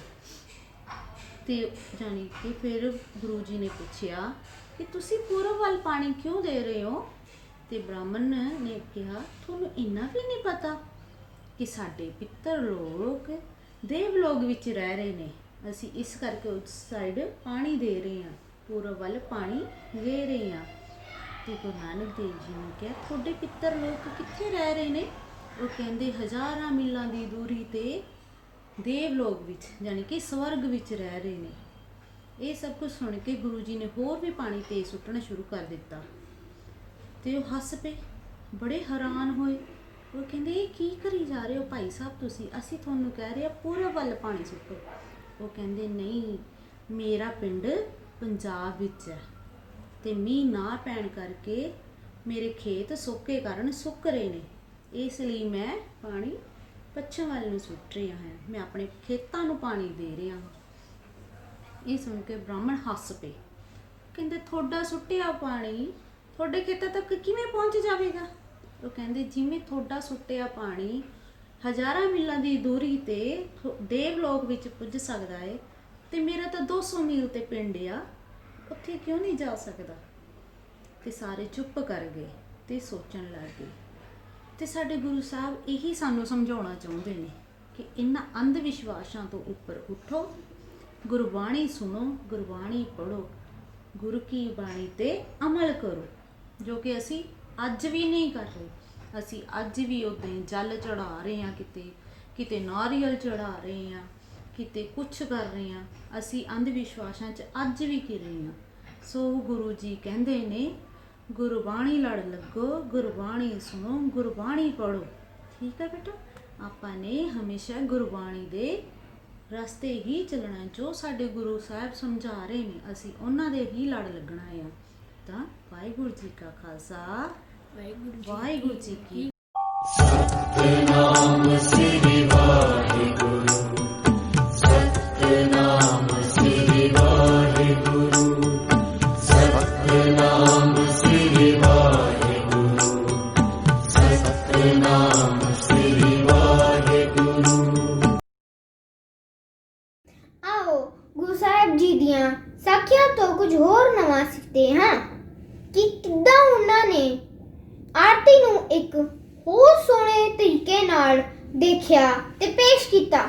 ਤੇ ਜਾਣੀ ਕਿ ਫਿਰ ਗੁਰੂ ਜੀ ਨੇ ਪੁੱਛਿਆ ਕਿ ਤੁਸੀਂ ਪੂਰਬ ਵੱਲ ਪਾਣੀ ਕਿਉਂ ਦੇ ਰਹੇ ਹੋ? ਤੇ ਬ੍ਰਾਹਮਣ ਨੇ ਕਿਹਾ ਤੁਹਾਨੂੰ ਇੰਨਾ ਵੀ ਨਹੀਂ ਪਤਾ ਕਿ ਸਾਡੇ ਪਿੱਤਰ ਲੋਕ ਦੇਵ ਲੋਕ ਵਿੱਚ ਰਹਿ ਰਹੇ ਨੇ, ਅਸੀਂ ਇਸ ਕਰਕੇ ਉਸ ਸਾਈਡ ਪਾਣੀ ਦੇ ਰਹੇ ਹਾਂ, ਪੂਰਬ ਵੱਲ ਪਾਣੀ ਦੇ ਰਹੇ ਹਾਂ। ਤੇ ਗੁਰੂ ਨਾਨਕ ਦੇਵ ਜੀ ਨੇ ਕਿਹਾ ਤੁਹਾਡੇ ਪਿੱਤਰ ਲੋਕ ਕਿੱਥੇ ਰਹਿ ਰਹੇ ਨੇ? ਉਹ ਕਹਿੰਦੇ ਹਜ਼ਾਰਾਂ ਮੀਲਾਂ ਦੀ ਦੂਰੀ ਤੇ ਦੇਵ ਲੋਕ ਵਿੱਚ, ਯਾਨੀ ਕਿ ਸਵਰਗ ਵਿੱਚ ਰਹਿ ਰਹੇ ਨੇ। ਇਹ ਸਭ ਕੁਝ ਸੁਣ ਕੇ ਗੁਰੂ ਜੀ ਨੇ ਹੋਰ ਵੀ ਪਾਣੀ ਤੇਜ਼ ਸੁੱਟਣਾ ਸ਼ੁਰੂ ਕਰ ਦਿੱਤਾ। ਤੇ ਉਹ ਹੱਸ ਪਏ, ਬੜੇ ਹੈਰਾਨ ਹੋਏ। ਉਹ ਕਹਿੰਦੇ ਇਹ ਕੀ ਕਰੀ ਜਾ ਰਹੇ ਹੋ ਭਾਈ ਸਾਹਿਬ ਤੁਸੀਂ? ਅਸੀਂ ਤੁਹਾਨੂੰ ਕਹਿ ਰਹੇ ਆ ਪੂਰਬ ਵੱਲ ਪਾਣੀ ਸੁੱਟੋ। ਉਹ ਕਹਿੰਦੇ ਨਹੀਂ, ਮੇਰਾ ਪਿੰਡ ਪੰਜਾਬ ਵਿੱਚ ਹੈ ਤੇ ਮੀਂਹ ਨਾ ਪੈਣ ਕਰਕੇ ਮੇਰੇ ਖੇਤ ਸੋਕੇ ਕਾਰਨ ਸੁੱਕ ਰਹੇ ਨੇ, ਇਸ ਲਈ ਮੈਂ ਪਾਣੀ ਪੱਛਮ ਵੱਲ ਨੂੰ ਸੁੱਟ ਰਿਹਾ ਹਾਂ, ਮੈਂ ਆਪਣੇ ਖੇਤਾਂ ਨੂੰ ਪਾਣੀ ਦੇ ਰਿਹਾ ਹਾਂ। ਇਹ ਸੁਣ ਕੇ ਬ੍ਰਾਹਮਣ ਹੱਸ ਪਏ, ਕਹਿੰਦੇ ਤੁਹਾਡਾ ਸੁੱਟਿਆ ਪਾਣੀ ਤੁਹਾਡੇ ਖੇਤਾਂ ਤੱਕ ਕਿਵੇਂ ਪਹੁੰਚ ਜਾਵੇਗਾ? ਉਹ ਕਹਿੰਦੇ ਜਿਵੇਂ ਤੁਹਾਡਾ ਸੁੱਟਿਆ ਪਾਣੀ ਹਜ਼ਾਰਾਂ ਮੀਲਾਂ ਦੀ ਦੂਰੀ ਤੇ ਦੇਵ ਲੋਕ ਵਿੱਚ ਪੁੱਜ ਸਕਦਾ ਹੈ ਤੇ ਮੇਰਾ ਤਾਂ 200 ਮੀਲ ਤੇ ਪਿੰਡ ਆ, ਉੱਥੇ ਕਿਉਂ ਨਹੀਂ ਜਾ ਸਕਦਾ? ਤੇ ਸਾਰੇ ਚੁੱਪ ਕਰ ਗਏ ਤੇ ਸੋਚਣ ਲੱਗ ਗਏ। ਤੇ ਸਾਡੇ ਗੁਰੂ ਸਾਹਿਬ ਇਹੀ ਸਾਨੂੰ ਸਮਝਾਉਣਾ ਚਾਹੁੰਦੇ ਨੇ ਕਿ ਇਹਨਾਂ ਅੰਧ ਵਿਸ਼ਵਾਸਾਂ ਤੋਂ ਉੱਪਰ ਉੱਠੋ, ਗੁਰਬਾਣੀ ਸੁਣੋ, ਗੁਰਬਾਣੀ ਪੜ੍ਹੋ, ਗੁਰੂ ਕੀ ਬਾਣੀ ਤੇ ਅਮਲ ਕਰੋ, ਜੋ ਕਿ ਅਸੀਂ ਅੱਜ ਵੀ ਨਹੀਂ ਕਰ ਰਹੇ। ਅਸੀਂ ਅੱਜ ਵੀ ਉੱਦਾਂ ਹੀ ਜਲ ਚੜਾ ਰਹੇ ਹਾਂ, ਕਿਤੇ ਨਾਰੀਅਲ ਚੜਾ ਰਹੇ ਹਾਂ, ਕਿਤੇ ਕੁਛ ਕਰ ਰਹੇ ਹਾਂ। ਅਸੀਂ ਅੰਧ ਵਿਸ਼ਵਾਸਾਂ 'ਚ ਅੱਜ ਵੀ ਘਿਰ ਰਹੇ ਹਾਂ। ਸੋ ਗੁਰੂ ਜੀ ਕਹਿੰਦੇ ਨੇ ਗੁਰਬਾਣੀ ਲੜ ਲੱਗੋ, ਗੁਰਬਾਣੀ ਸੁਣੋ, ਗੁਰਬਾਣੀ ਪੜ੍ਹੋ। ਠੀਕ ਹੈ ਬੇਟਾ, ਆਪਾਂ ਨੇ ਹਮੇਸ਼ਾ ਗੁਰਬਾਣੀ ਦੇ ਰਸਤੇ ਹੀ ਚੱਲਣਾ। ਜੋ ਸਾਡੇ ਗੁਰੂ ਸਾਹਿਬ ਸਮਝਾ ਰਹੇ ਨੇ ਅਸੀਂ ਉਹਨਾਂ ਦੇ ਹੀ ਲੜ ਲੱਗਣਾ ਆ। ਤਾਂ ਵਾਹਿਗੁਰੂ ਜੀ ਕਾ ਖਾਲਸਾ, ਵਾਹਿਗੁਰੂ ਜੀ ਕੀ ਸਤਿਨਾਮ ਸ੍ਰੀ ਵਾਹਿਗੁਰੂ, ਸਤਿਨਾਮ ਸ੍ਰੀ ਦੀਆਂ ਸਾਖੀਆਂ ਤੋਂ ਕੁਝ ਹੋਰ ਨਵਾਂ ਸਿੱਖਦੇ ਹਾਂ ਕਿ ਕਿੱਦਾਂ ਉਹਨਾਂ ਨੇ ਆਰਤੀ ਨੂੰ ਇੱਕ ਹੋਰ ਸੋਹਣੇ ਤਰੀਕੇ ਨਾਲ ਦੇਖਿਆ ਤੇ ਪੇਸ਼ ਕੀਤਾ।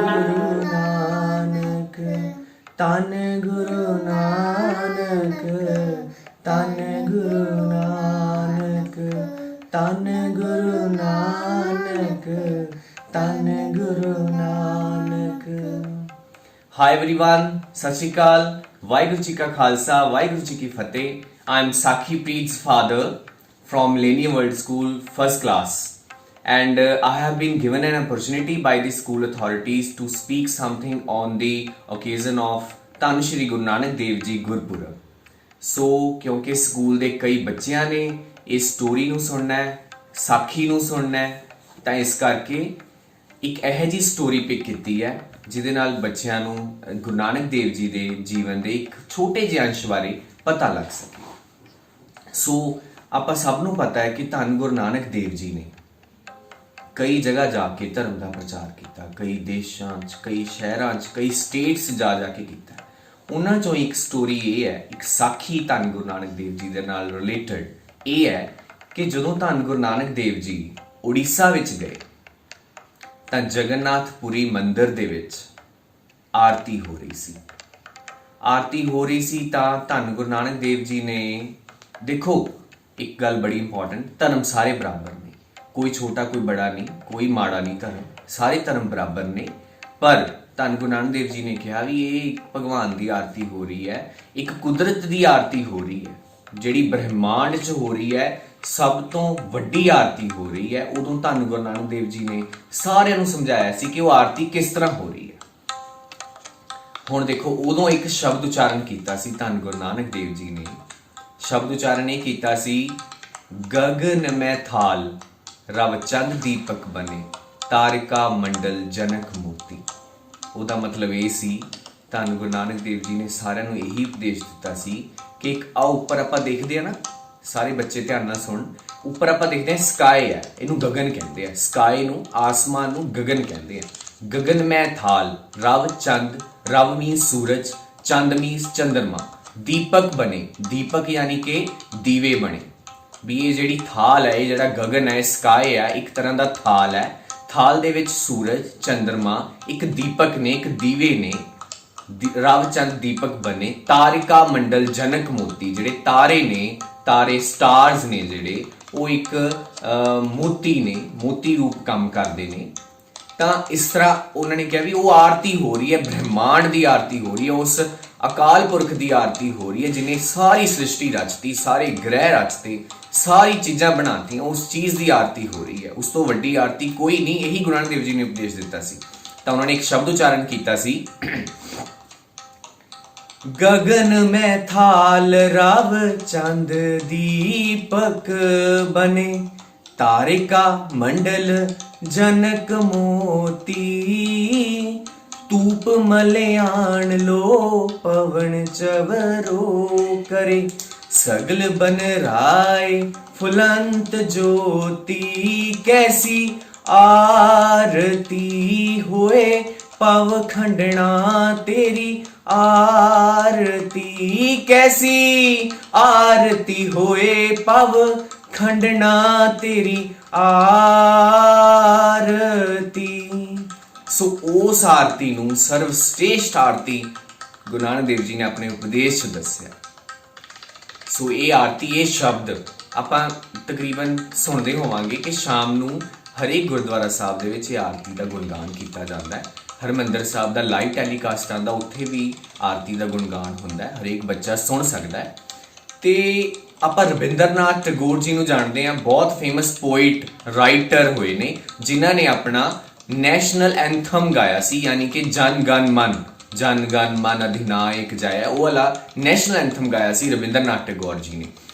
ਗੁਰੂ ਨਾਨਕ ਧੰਨ ਗੁਰੂ ਨਾਨਕ ਧੰਨ ਗੁਰੂ ਨਾਨਕ ਧੰਨ ਗੁਰੂ ਨਾਨਕ ਧੰਨ Guru Nanak. Hi everyone, Sat Shri Akal, Vaheguru Ji Ka Khalsa, Vaheguru Ji Ki Fateh. I am Sakhi Preet's father from Millennium World School, first class. And I have been given an opportunity by the school authorities to speak something on the occasion of Dhan Shri Guru Nanak Dev Ji Gurpurab. So, ਕਿਉਂਕਿ school ਦੇ ਕਈ ਬੱਚਿਆਂ ਨੇ ਇਸ story ਨੂੰ ਸੁਣਨਾ ਹੈ, ਸਾਖੀ ਨੂੰ ਸੁਣਨਾ ਹੈ, ਤਾਂ ਇਸ ਕਰਕੇ ਇੱਕ ਇਹੋ ਜਿਹੀ ਸਟੋਰੀ ਪਿਕ ਕੀਤੀ ਹੈ ਜਿਹਦੇ ਨਾਲ ਬੱਚਿਆਂ ਨੂੰ ਗੁਰੂ ਨਾਨਕ ਦੇਵ ਜੀ ਦੇ ਜੀਵਨ ਦੇ ਇੱਕ ਛੋਟੇ ਜਿਹੇ ਅੰਸ਼ ਬਾਰੇ ਪਤਾ ਲੱਗ ਸਕੇ। ਸੋ ਆਪਾਂ ਸਭ ਨੂੰ ਪਤਾ ਹੈ ਕਿ ਧੰਨ ਗੁਰੂ ਨਾਨਕ ਦੇਵ ਜੀ ਨੇ ਕਈ ਜਗ੍ਹਾ ਜਾ ਕੇ ਧਰਮ ਦਾ ਪ੍ਰਚਾਰ ਕੀਤਾ, ਕਈ ਦੇਸ਼ਾਂ 'ਚ, ਕਈ ਸ਼ਹਿਰਾਂ 'ਚ, ਕਈ ਸਟੇਟਸ ਜਾ ਕੇ ਕੀਤਾ। ਉਹਨਾਂ 'ਚੋਂ ਇੱਕ ਸਟੋਰੀ ਇਹ ਹੈ, ਇੱਕ ਸਾਖੀ ਧੰਨ ਗੁਰੂ ਨਾਨਕ ਦੇਵ ਜੀ ਦੇ ਨਾਲ ਰਿਲੇਟਡ ਇਹ ਹੈ ਕਿ ਜਦੋਂ ਧੰਨ ਗੁਰੂ ਨਾਨਕ ਦੇਵ ਜੀ ਉੜੀਸਾ ਵਿੱਚ ਗਏ ਤਾਂ ਜਗਨਨਾਥਪੁਰੀ ਮੰਦਿਰ ਦੇ ਵਿੱਚ ਆਰਤੀ ਹੋ ਰਹੀ ਸੀ। ਆਰਤੀ ਹੋ ਰਹੀ ਸੀ ਤਾਂ ਧੰਨ ਗੁਰੂ ਨਾਨਕ ਦੇਵ ਜੀ ਨੇ, ਦੇਖੋ ਇੱਕ ਗੱਲ ਬੜੀ ਇੰਪੋਰਟੈਂਟ, ਧਰਮ ਸਾਰੇ ਬਰਾਬਰ ਨੇ, ਕੋਈ ਛੋਟਾ ਕੋਈ ਬੜਾ ਨਹੀਂ, ਕੋਈ ਮਾੜਾ ਨਹੀਂ ਧਰਮ, ਸਾਰੇ ਧਰਮ ਬਰਾਬਰ ਨੇ। ਪਰ ਧੰਨ ਗੁਰੂ ਨਾਨਕ ਦੇਵ ਜੀ ਨੇ ਕਿਹਾ ਵੀ ਇਹ ਭਗਵਾਨ ਦੀ ਆਰਤੀ ਹੋ ਰਹੀ ਹੈ, ਇੱਕ ਕੁਦਰਤ ਦੀ ਆਰਤੀ ਹੋ ਰਹੀ ਹੈ, ਜਿਹੜੀ ਬ੍ਰਹਿਮੰਡ 'ਚ ਹੋ ਰਹੀ ਹੈ, ਸਭ ਤੋਂ ਵੱਡੀ ਆਰਤੀ ਹੋ ਰਹੀ ਹੈ। ਉਦੋਂ ਧੰਨ ਗੁਰੂ ਨਾਨਕ ਦੇਵ ਜੀ ਨੇ ਸਾਰਿਆਂ ਨੂੰ ਸਮਝਾਇਆ ਸੀ ਕਿ ਉਹ ਆਰਤੀ ਕਿਸ ਤਰ੍ਹਾਂ ਹੋ ਰਹੀ ਹੈ। ਹੁਣ ਦੇਖੋ, ਉਦੋਂ ਇੱਕ ਸ਼ਬਦ ਉਚਾਰਨ ਕੀਤਾ ਸੀ ਧੰਨ ਗੁਰੂ ਨਾਨਕ ਦੇਵ ਜੀ ਨੇ। ਸ਼ਬਦ ਉਚਾਰਨ ਇਹ ਕੀਤਾ ਸੀ, ਗਗਨ ਮੈਂ ਥਾਲ ਰਵ ਚੰਦ ਦੀਪਕ ਬਨੇ ਤਾਰਿਕਾ ਮੰਡਲ ਜਨਕ ਮੋਤੀ। ਉਹਦਾ ਮਤਲਬ ਇਹ ਸੀ, ਧੰਨ ਗੁਰੂ ਨਾਨਕ ਦੇਵ ਜੀ ਨੇ ਸਾਰਿਆਂ ਨੂੰ ਇਹੀ ਉਪਦੇਸ਼ ਦਿੱਤਾ ਸੀ ਕਿ ਇੱਕ ਉੱਪਰ ਆਪਾਂ ਦੇਖਦੇ ਆ ਨਾ, ਸਾਰੇ ਬੱਚੇ ਧਿਆਨ ਨਾਲ ਸੁਣ, ਉੱਪਰ ਆਪਾਂ ਦੇਖਦੇ ਹਾਂ ਸਕਾਈ ਹੈ, ਇਹਨੂੰ ਗਗਨ ਕਹਿੰਦੇ ਆ, ਸਕਾਈ ਨੂੰ, ਆਸਮਾਨ ਨੂੰ ਗਗਨ ਕਹਿੰਦੇ ਆ। ਗਗਨ ਮੈਂ ਥਾਲ ਰਵ ਚੰਦ, ਰਵ ਮੀਨਸ ਸੂਰਜ, ਚੰਦ ਮੀਨਸ ਚੰਦਰਮਾ, ਦੀਪਕ ਬਣੇ, ਦੀਪਕ ਯਾਨੀ ਕਿ ਦੀਵੇ ਬਣੇ। ਵੀ ਇਹ ਜਿਹੜੀ ਥਾਲ ਹੈ, ਇਹ ਜਿਹੜਾ ਗਗਨ ਹੈ, ਸਕਾਈ ਹੈ, ਇੱਕ ਤਰ੍ਹਾਂ ਦਾ ਥਾਲ ਹੈ। ਥਾਲ ਦੇ ਵਿੱਚ ਸੂਰਜ, ਚੰਦਰਮਾ ਇੱਕ ਦੀਪਕ ਨੇ, ਇੱਕ ਦੀਵੇ ਨੇ, ਰਵ ਚੰਦ ਦੀਪਕ ਬਣੇ ਤਾਰਿਕਾ ਮੰਡਲ ਜਨਕ ਮੋਤੀ। ਜਿਹੜੇ ਤਾਰੇ ਨੇ, ਤਾਰੇ ਸਟਾਰਸ ਨੇ ਜਿਹੜੇ, ਉਹ ਇੱਕ ਮੋਤੀ ਨੇ, ਮੋਤੀ ਰੂਪ ਕੰਮ ਕਰਦੇ ਨੇ। ਤਾਂ ਇਸ ਤਰ੍ਹਾਂ ਉਹਨਾਂ ਨੇ ਕਿਹਾ ਵੀ ਉਹ ਆਰਤੀ ਹੋ ਰਹੀ ਹੈ, ਬ੍ਰਹਿਮੰਡ ਦੀ ਆਰਤੀ ਹੋ ਰਹੀ ਹੈ, ਉਸ ਅਕਾਲ ਪੁਰਖ ਦੀ ਆਰਤੀ ਹੋ ਰਹੀ ਹੈ ਜਿਹਨੇ ਸਾਰੀ ਸ੍ਰਿਸ਼ਟੀ ਰਚਤੀ, ਸਾਰੇ ਗ੍ਰਹਿ ਰਚਤੇ, ਸਾਰੀ ਚੀਜ਼ਾਂ ਬਣਾਤੀਆਂ, ਉਸ ਚੀਜ਼ ਦੀ ਆਰਤੀ ਹੋ ਰਹੀ ਹੈ। ਉਸ ਤੋਂ ਵੱਡੀ ਆਰਤੀ ਕੋਈ ਨਹੀਂ। ਇਹੀ ਗੁਰੂ ਨਾਨਕ ਦੇਵ ਜੀ ਨੇ ਉਪਦੇਸ਼ ਦਿੱਤਾ ਸੀ। ਤਾਂ ਉਹਨਾਂ ਨੇ ਇੱਕ ਸ਼ਬਦ ਉਚਾਰਨ ਕੀਤਾ ਸੀ, ਗगन में थाल रव चंद दीपक बने तारिका मंडल जनक मोती तूप मलयान लो पवन चवरो करे सगल बन राय फुलंत ज्योति कैसी आरती होए पव खंडना तेरी आरती कैसी आरती होए पव खंडना तेरी आरती। सो उस आरती नूं सर्वश्रेष्ठ आरती गुरु नानक देव जी ने अपने उपदेश च दस्सिया। सो ये आरती, ये शब्द आपां तकरीबन सुनते होवांगे कि शाम नूं हरेक गुरुद्वारा साहब दे विच आरती का गुणगान किया जाता है। हरमंदर साहब का लाइव टैलीकास्ट आता, उत्थे भी आरती का गुणगान होंदा है, हरेक बच्चा सुन सकता है। तो आप रविंद्रनाथ टैगोर जी नूं जानते हैं, बहुत फेमस पोइट राइटर हुए ने जिन्हां ने अपना नैशनल एंथम गाया सी, यानी कि जन गण मन अधिनायक जाया, वो वाला नैशनल एंथम गाया सी रविंद्रनाथ टैगोर जी ने।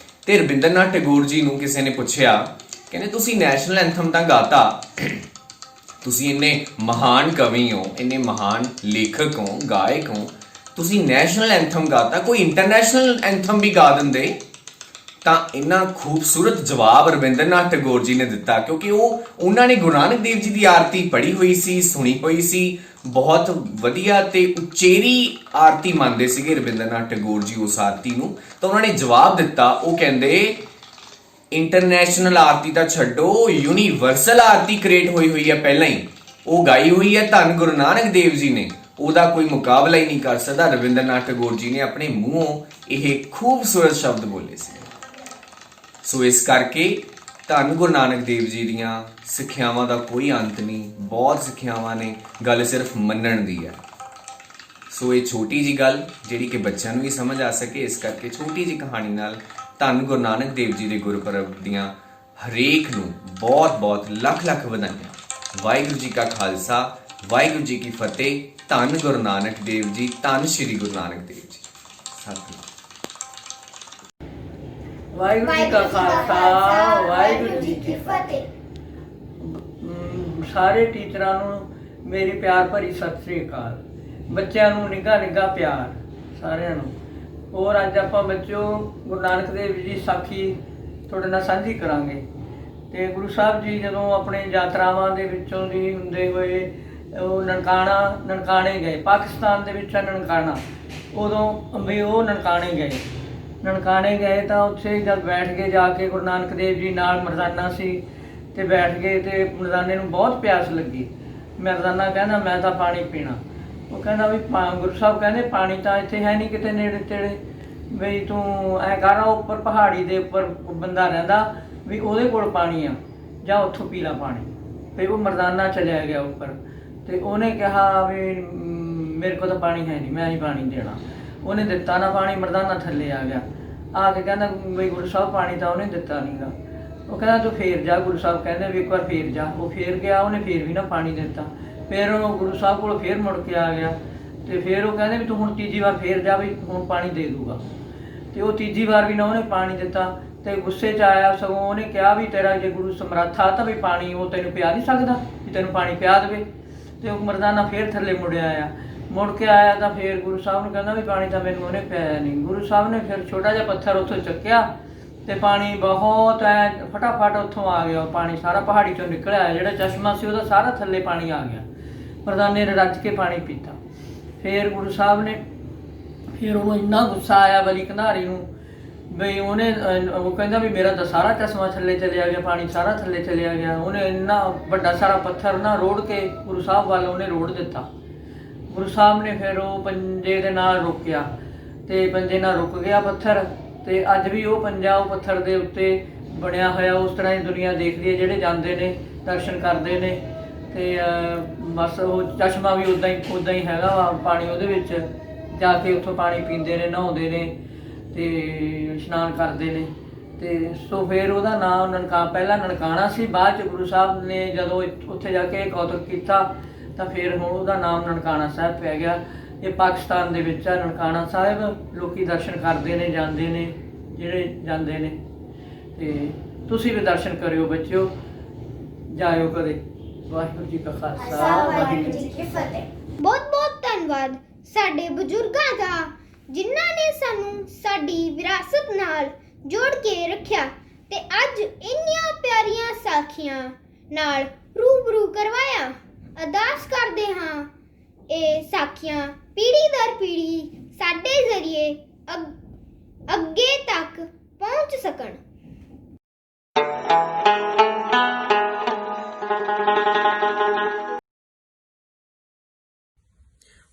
तो रविंद्रनाथ टैगोर जी नूं किसी ने पुछया, कहने तुसीं नैशनल एंथम तां गाता, तुसीं इन्ने महान कवि हो, इन्ने महान लेखक हो, गायक हो, तुसीं नैशनल एंथम गाता, कोई इंटरनेशनल एंथम भी गा दिंदे। ਤਾਂ ਇੰਨਾ ਖੂਬਸੂਰਤ ਜਵਾਬ ਰਵਿੰਦਰਨਾਥ ਟੈਗੋਰ ਜੀ ਨੇ ਦਿੱਤਾ, ਕਿਉਂਕਿ ਉਹਨਾਂ ਨੇ ਗੁਰੂ ਨਾਨਕ ਦੇਵ ਜੀ ਦੀ ਆਰਤੀ ਪੜ੍ਹੀ ਹੋਈ ਸੀ, ਸੁਣੀ ਹੋਈ ਸੀ, ਬਹੁਤ ਵਧੀਆ ਤੇ ਉਚੇਰੀ ਆਰਤੀ ਮੰਨਦੇ ਸੀਗੇ ਰਵਿੰਦਰਨਾਥ ਟੈਗੋਰ ਜੀ ਉਸ ਆਰਤੀ ਨੂੰ। ਤਾਂ ਉਹਨਾਂ ਨੇ ਜਵਾਬ ਦਿੱਤਾ, ਉਹ ਕਹਿੰਦੇ ਇੰਟਰਨੈਸ਼ਨਲ ਆਰਤੀ ਤਾਂ ਛੱਡੋ, ਯੂਨੀਵਰਸਲ ਆਰਤੀ ਕ੍ਰੀਏਟ ਹੋਈ ਹੈ ਪਹਿਲਾਂ ਹੀ, ਉਹ ਗਾਈ ਹੋਈ ਹੈ ਧੰਨ ਗੁਰੂ ਨਾਨਕ ਦੇਵ ਜੀ ਨੇ, ਉਹਦਾ ਕੋਈ ਮੁਕਾਬਲਾ ਹੀ ਨਹੀਂ ਕਰ ਸਕਦਾ। ਰਵਿੰਦਰਨਾਥ ਟੈਗੋਰ ਜੀ ਨੇ ਆਪਣੇ ਮੂੰਹੋਂ ਇਹ ਖੂਬਸੂਰਤ ਸ਼ਬਦ ਬੋਲੇ ਸੀ। ਸੋ ਇਸ ਕਰਕੇ ਧੰਨ ਗੁਰੂ ਨਾਨਕ ਦੇਵ ਜੀ ਦੀਆਂ ਸਿੱਖਿਆਵਾਂ ਦਾ ਕੋਈ ਅੰਤ ਨਹੀਂ, ਬਹੁਤ ਸਿੱਖਿਆਵਾਂ ਨੇ, ਗੱਲ ਸਿਰਫ ਮੰਨਣ ਦੀ ਹੈ। ਸੋ ਇਹ ਛੋਟੀ ਜੀ ਗੱਲ ਜਿਹੜੀ ਕਿ ਬੱਚਿਆਂ ਨੂੰ ਵੀ ਸਮਝ ਆ ਸਕੇ, ਇਸ ਕਰਕੇ ਛੋਟੀ ਜੀ ਕਹਾਣੀ ਨਾਲ ਧੰਨ ਗੁਰੂ ਨਾਨਕ ਦੇਵ ਜੀ ਦੇ ਗੁਰਪੁਰਬ ਦੀਆਂ ਹਰੇਕ ਨੂੰ ਬਹੁਤ ਬਹੁਤ ਲੱਖ ਲੱਖ ਵਧਾਈਆਂ। ਵਾਹਿਗੁਰੂ ਜੀ ਕਾ ਖਾਲਸਾ, ਵਾਹਿਗੁਰੂ ਜੀ ਕੀ ਫਤਿਹ। ਧੰਨ ਗੁਰੂ ਨਾਨਕ ਦੇਵ ਜੀ, ਧੰਨ ਸ਼੍ਰੀ ਗੁਰੂ ਨਾਨਕ ਦੇਵ ਜੀ। ਸਤਿਨਾਮ। ਵਾਹਿਗੁਰੂ ਜੀ ਕਾ ਖਾਲਸਾ, ਵਾਹਿਗੁਰੂ ਜੀ ਕੀ ਫਤਿਹ। ਸਾਰੇ ਟੀਚਰਾਂ ਨੂੰ ਮੇਰੀ ਪਿਆਰ ਭਰੀ ਸਤਿ ਸ੍ਰੀ ਅਕਾਲ। ਬੱਚਿਆਂ ਨੂੰ ਨਿੱਘਾ ਨਿੱਘਾ ਪਿਆਰ ਸਾਰਿਆਂ ਨੂੰ। ਹੋਰ ਅੱਜ ਆਪਾਂ ਬੱਚਿਓ ਗੁਰੂ ਨਾਨਕ ਦੇਵ ਜੀ ਸਾਖੀ ਤੁਹਾਡੇ ਨਾਲ ਸਾਂਝੀ ਕਰਾਂਗੇ। ਤੇ ਗੁਰੂ ਸਾਹਿਬ ਜੀ ਜਦੋਂ ਆਪਣੇ ਯਾਤਰਾਵਾਂ ਦੇ ਵਿੱਚੋਂ ਦੀ ਹੁੰਦੇ ਹੋਏ ਉਹ ਨਨਕਾਣੇ ਗਏ, ਪਾਕਿਸਤਾਨ ਦੇ ਵਿੱਚ ਨਨਕਾਣਾ, ਉਦੋਂ ਵੀ ਉਹ ਨਨਕਾਣੇ ਗਏ ਤਾਂ ਉੱਥੇ ਜਦ ਬੈਠ ਕੇ ਜਾ ਕੇ ਗੁਰੂ ਨਾਨਕ ਦੇਵ ਜੀ ਨਾਲ ਮਰਦਾਨਾ ਸੀ ਤੇ ਬੈਠ ਗਏ ਤੇ ਮਰਦਾਨੇ ਨੂੰ ਬਹੁਤ ਪਿਆਸ ਲੱਗੀ। ਮਰਦਾਨਾ ਕਹਿੰਦਾ ਮੈਂ ਤਾਂ ਪਾਣੀ ਪੀਣਾ। ਉਹ ਕਹਿੰਦਾ ਵੀ ਗੁਰੂ ਸਾਹਿਬ ਕਹਿੰਦੇ ਪਾਣੀ ਤਾਂ ਇੱਥੇ ਹੈ ਨਹੀਂ ਕਿਤੇ ਨੇੜੇ ਤੇੜੇ, ਵੀ ਤੂੰ ਐਂ ਕਰ, ਉੱਪਰ ਪਹਾੜੀ ਦੇ ਉੱਪਰ ਬੰਦਾ ਰਹਿੰਦਾ ਵੀ ਉਹਦੇ ਕੋਲ ਪਾਣੀ ਆ, ਜਾਂ ਉੱਥੋਂ ਪੀ ਲਾ ਪਾਣੀ। ਫਿਰ ਉਹ ਮਰਦਾਨਾ ਚਲਿਆ ਗਿਆ ਉੱਪਰ ਤੇ ਉਹਨੇ ਕਿਹਾ ਵੀ ਮੇਰੇ ਕੋਲ ਤਾਂ ਪਾਣੀ ਹੈ ਨਹੀਂ, ਮੈਂ ਨਹੀਂ ਪਾਣੀ ਦੇਣਾ। ਉਹਨੇ ਦਿੱਤਾ ਨਾ ਪਾਣੀ, ਮਰਦਾਨਾ ਥੱਲੇ ਆ ਗਿਆ, ਆ ਕੇ ਕਹਿੰਦਾ ਵੀ ਗੁਰੂ ਸਾਹਿਬ ਪਾਣੀ ਤਾਂ ਉਹਨੇ ਦਿੱਤਾ ਨੀਗਾ। ਉਹ ਕਹਿੰਦਾ ਤੂੰ ਫੇਰ ਜਾ, ਗੁਰੂ ਸਾਹਿਬ ਕਹਿੰਦੇ ਵੀ ਇੱਕ ਵਾਰ ਫੇਰ ਜਾ। ਉਹ ਫੇਰ ਗਿਆ, ਉਹਨੇ ਫੇਰ ਵੀ ਨਾ ਪਾਣੀ ਦਿੱਤਾ। ਫਿਰ ਉਹ ਗੁਰੂ ਸਾਹਿਬ ਕੋਲ ਫੇਰ ਮੁੜ ਕੇ ਆ ਗਿਆ ਤੇ ਫਿਰ ਉਹ ਕਹਿੰਦੇ ਵੀ ਤੂੰ ਹੁਣ ਤੀਜੀ ਵਾਰ ਫੇਰ ਜਾ, ਵੀ ਹੁਣ ਪਾਣੀ ਦੇ ਦੂਗਾ। ਤੇ ਉਹ ਤੀਜੀ ਵਾਰ ਵੀ ਨਾ ਉਹਨੇ ਪਾਣੀ ਦਿੱਤਾ ਤੇ ਗੁੱਸੇ 'ਚ ਆਇਆ। ਸਗੋਂ ਉਹਨੇ ਕਿਹਾ ਵੀ ਤੇਰਾ ਜੇ ਗੁਰੂ ਸਮਰੱਥਾ ਤਾਂ ਵੀ ਪਾਣੀ ਉਹ ਤੈਨੂੰ ਪਿਆ ਨਹੀਂ ਸਕਦਾ, ਵੀ ਤੈਨੂੰ ਪਾਣੀ ਪਿਆ ਦੇਵੇ। ਤੇ ਉਹ ਮਰਦਾਨਾ ਫੇਰ ਥੱਲੇ ਮੁੜ ਕੇ ਆਇਆ ਤਾਂ ਫਿਰ ਗੁਰੂ ਸਾਹਿਬ ਨੂੰ ਕਹਿੰਦਾ ਵੀ ਪਾਣੀ ਤਾਂ ਮੈਨੂੰ ਉਹਨੇ ਪਿਆਇਆ ਨਹੀਂ। ਗੁਰੂ ਸਾਹਿਬ ਨੇ ਫਿਰ ਛੋਟਾ ਜਿਹਾ ਪੱਥਰ ਉੱਥੋਂ ਚੱਕਿਆ ਤੇ ਪਾਣੀ ਬਹੁਤ ਐ ਫਟਾਫਟ ਉੱਥੋਂ ਆ ਗਿਆ। ਪਾਣੀ ਸਾਰਾ ਪਹਾੜੀ ਚੋਂ ਨਿਕਲਿਆ, ਜਿਹੜਾ ਚਸ਼ਮਾ ਸੀ ਉਹਦਾ ਸਾਰਾ ਥੱਲੇ ਪਾਣੀ ਆ ਗਿਆ। ਮਰਦਾਨੇ ਨੇ ਰੱਜ ਕੇ ਪਾਣੀ ਪੀਤਾ। ਫਿਰ ਗੁਰੂ ਸਾਹਿਬ ਨੇ ਫਿਰ ਉਹਨੂੰ ਇੰਨਾ ਗੁੱਸਾ ਆਇਆ ਬਲੀ ਕੰਧਾਰੀ ਨੂੰ ਵੀ ਉਹ ਕਹਿੰਦਾ ਵੀ ਮੇਰਾ ਤਾਂ ਸਾਰਾ ਚਸ਼ਮਾ ਥੱਲੇ ਚਲਿਆ ਗਿਆ, ਪਾਣੀ ਸਾਰਾ ਥੱਲੇ ਚਲਿਆ ਗਿਆ। ਉਹਨੇ ਇੰਨਾ ਵੱਡਾ ਸਾਰਾ ਪੱਥਰ ਨਾ ਰੋੜ ਕੇ ਗੁਰੂ ਸਾਹਿਬ ਵੱਲ ਉਹਨੇ ਰੋੜ ਦਿੱਤਾ। ਗੁਰੂ ਸਾਹਿਬ ਨੇ ਫਿਰ ਉਹ ਪੰਜੇ ਦੇ ਨਾਲ ਰੁਕਿਆ ਤੇ ਪੰਜੇ ਨਾਲ ਰੁਕ ਗਿਆ ਪੱਥਰ। ਤੇ ਅੱਜ ਵੀ ਉਹ ਪੰਜਾ ਉਹ ਪੱਥਰ ਦੇ ਉੱਤੇ ਬਣਿਆ ਹੋਇਆ, ਉਸ ਤਰ੍ਹਾਂ ਹੀ ਦੁਨੀਆ ਦੇਖਦੀ ਹੈ, ਜਿਹੜੇ ਜਾਂਦੇ ਨੇ ਦਰਸ਼ਨ ਕਰਦੇ ਨੇ। ਤੇ ਬਸ ਉਹ ਚਸ਼ਮਾ ਵੀ ਉੱਦਾਂ ਹੀ ਹੈਗਾ ਵਾ, ਪਾਣੀ ਉਹਦੇ ਵਿੱਚ ਜਾ ਕੇ ਉੱਥੋਂ ਪਾਣੀ ਪੀਂਦੇ ਨੇ, ਨਹਾਉਂਦੇ ਨੇ ਤੇ ਇਸ਼ਨਾਨ ਕਰਦੇ ਨੇ। ਤੇ ਸੋ ਫਿਰ ਉਹਦਾ ਨਾਮ ਪਹਿਲਾਂ ਨਨਕਾਣਾ ਸੀ, ਬਾਅਦ 'ਚ ਗੁਰੂ ਸਾਹਿਬ ਨੇ ਜਦੋਂ ਉੱਥੇ ਜਾ ਕੇ ਕੌਤਕ ਕੀਤਾ ਤਾਂ ਫਿਰ ਹੁਣ ਉਹਦਾ ਨਾਮ ਨਨਕਾਣਾ ਸਾਹਿਬ ਪੈ ਗਿਆ। ਇਹ ਪਾਕਿਸਤਾਨ ਦੇ ਵਿੱਚ ਆ ਨਨਕਾਣਾ ਸਾਹਿਬ। ਲੋਕੀ ਦਰਸ਼ਨ ਕਰਦੇ ਨੇ, ਜਾਂਦੇ ਨੇ, ਜਿਹੜੇ ਜਾਂਦੇ ਨੇ। ਤੇ ਤੁਸੀਂ ਵੀ ਦਰਸ਼ਨ ਕਰਿਓ ਬੱਚਿਓ, ਜਾਇਓ ਕਦੇ। ਵਾਹਿਗੁਰੂ ਜੀ ਕਾ ਖਾਲਸਾ, ਵਾਹਿਗੁਰੂ ਜੀ ਕੀ ਫਤਿਹ। ਬਹੁਤ ਬਹੁਤ ਧੰਨਵਾਦ ਸਾਡੇ ਬਜ਼ੁਰਗਾਂ ਦਾ, ਜਿਨ੍ਹਾਂ ਨੇ ਸਾਨੂੰ ਸਾਡੀ ਵਿਰਾਸਤ ਨਾਲ ਜੋੜ ਕੇ ਰੱਖਿਆ ਤੇ ਅੱਜ ਇੰਨੀਆਂ ਪਿਆਰੀਆਂ ਸਾਖੀਆਂ ਨਾਲ ਰੂਬਰੂ ਕਰਵਾਇਆ। ਅਰਦਾਸ ਕਰਦੇ ਹਾਂ ਇਹ ਸਾਖੀਆਂ ਪੀੜ੍ਹੀ ਦਰ ਪੀੜ੍ਹੀ ਸਾਡੇ ਜ਼ਰੀਏ ਅੱਗੇ ਤੱਕ ਪਹੁੰਚ ਸਕਣ।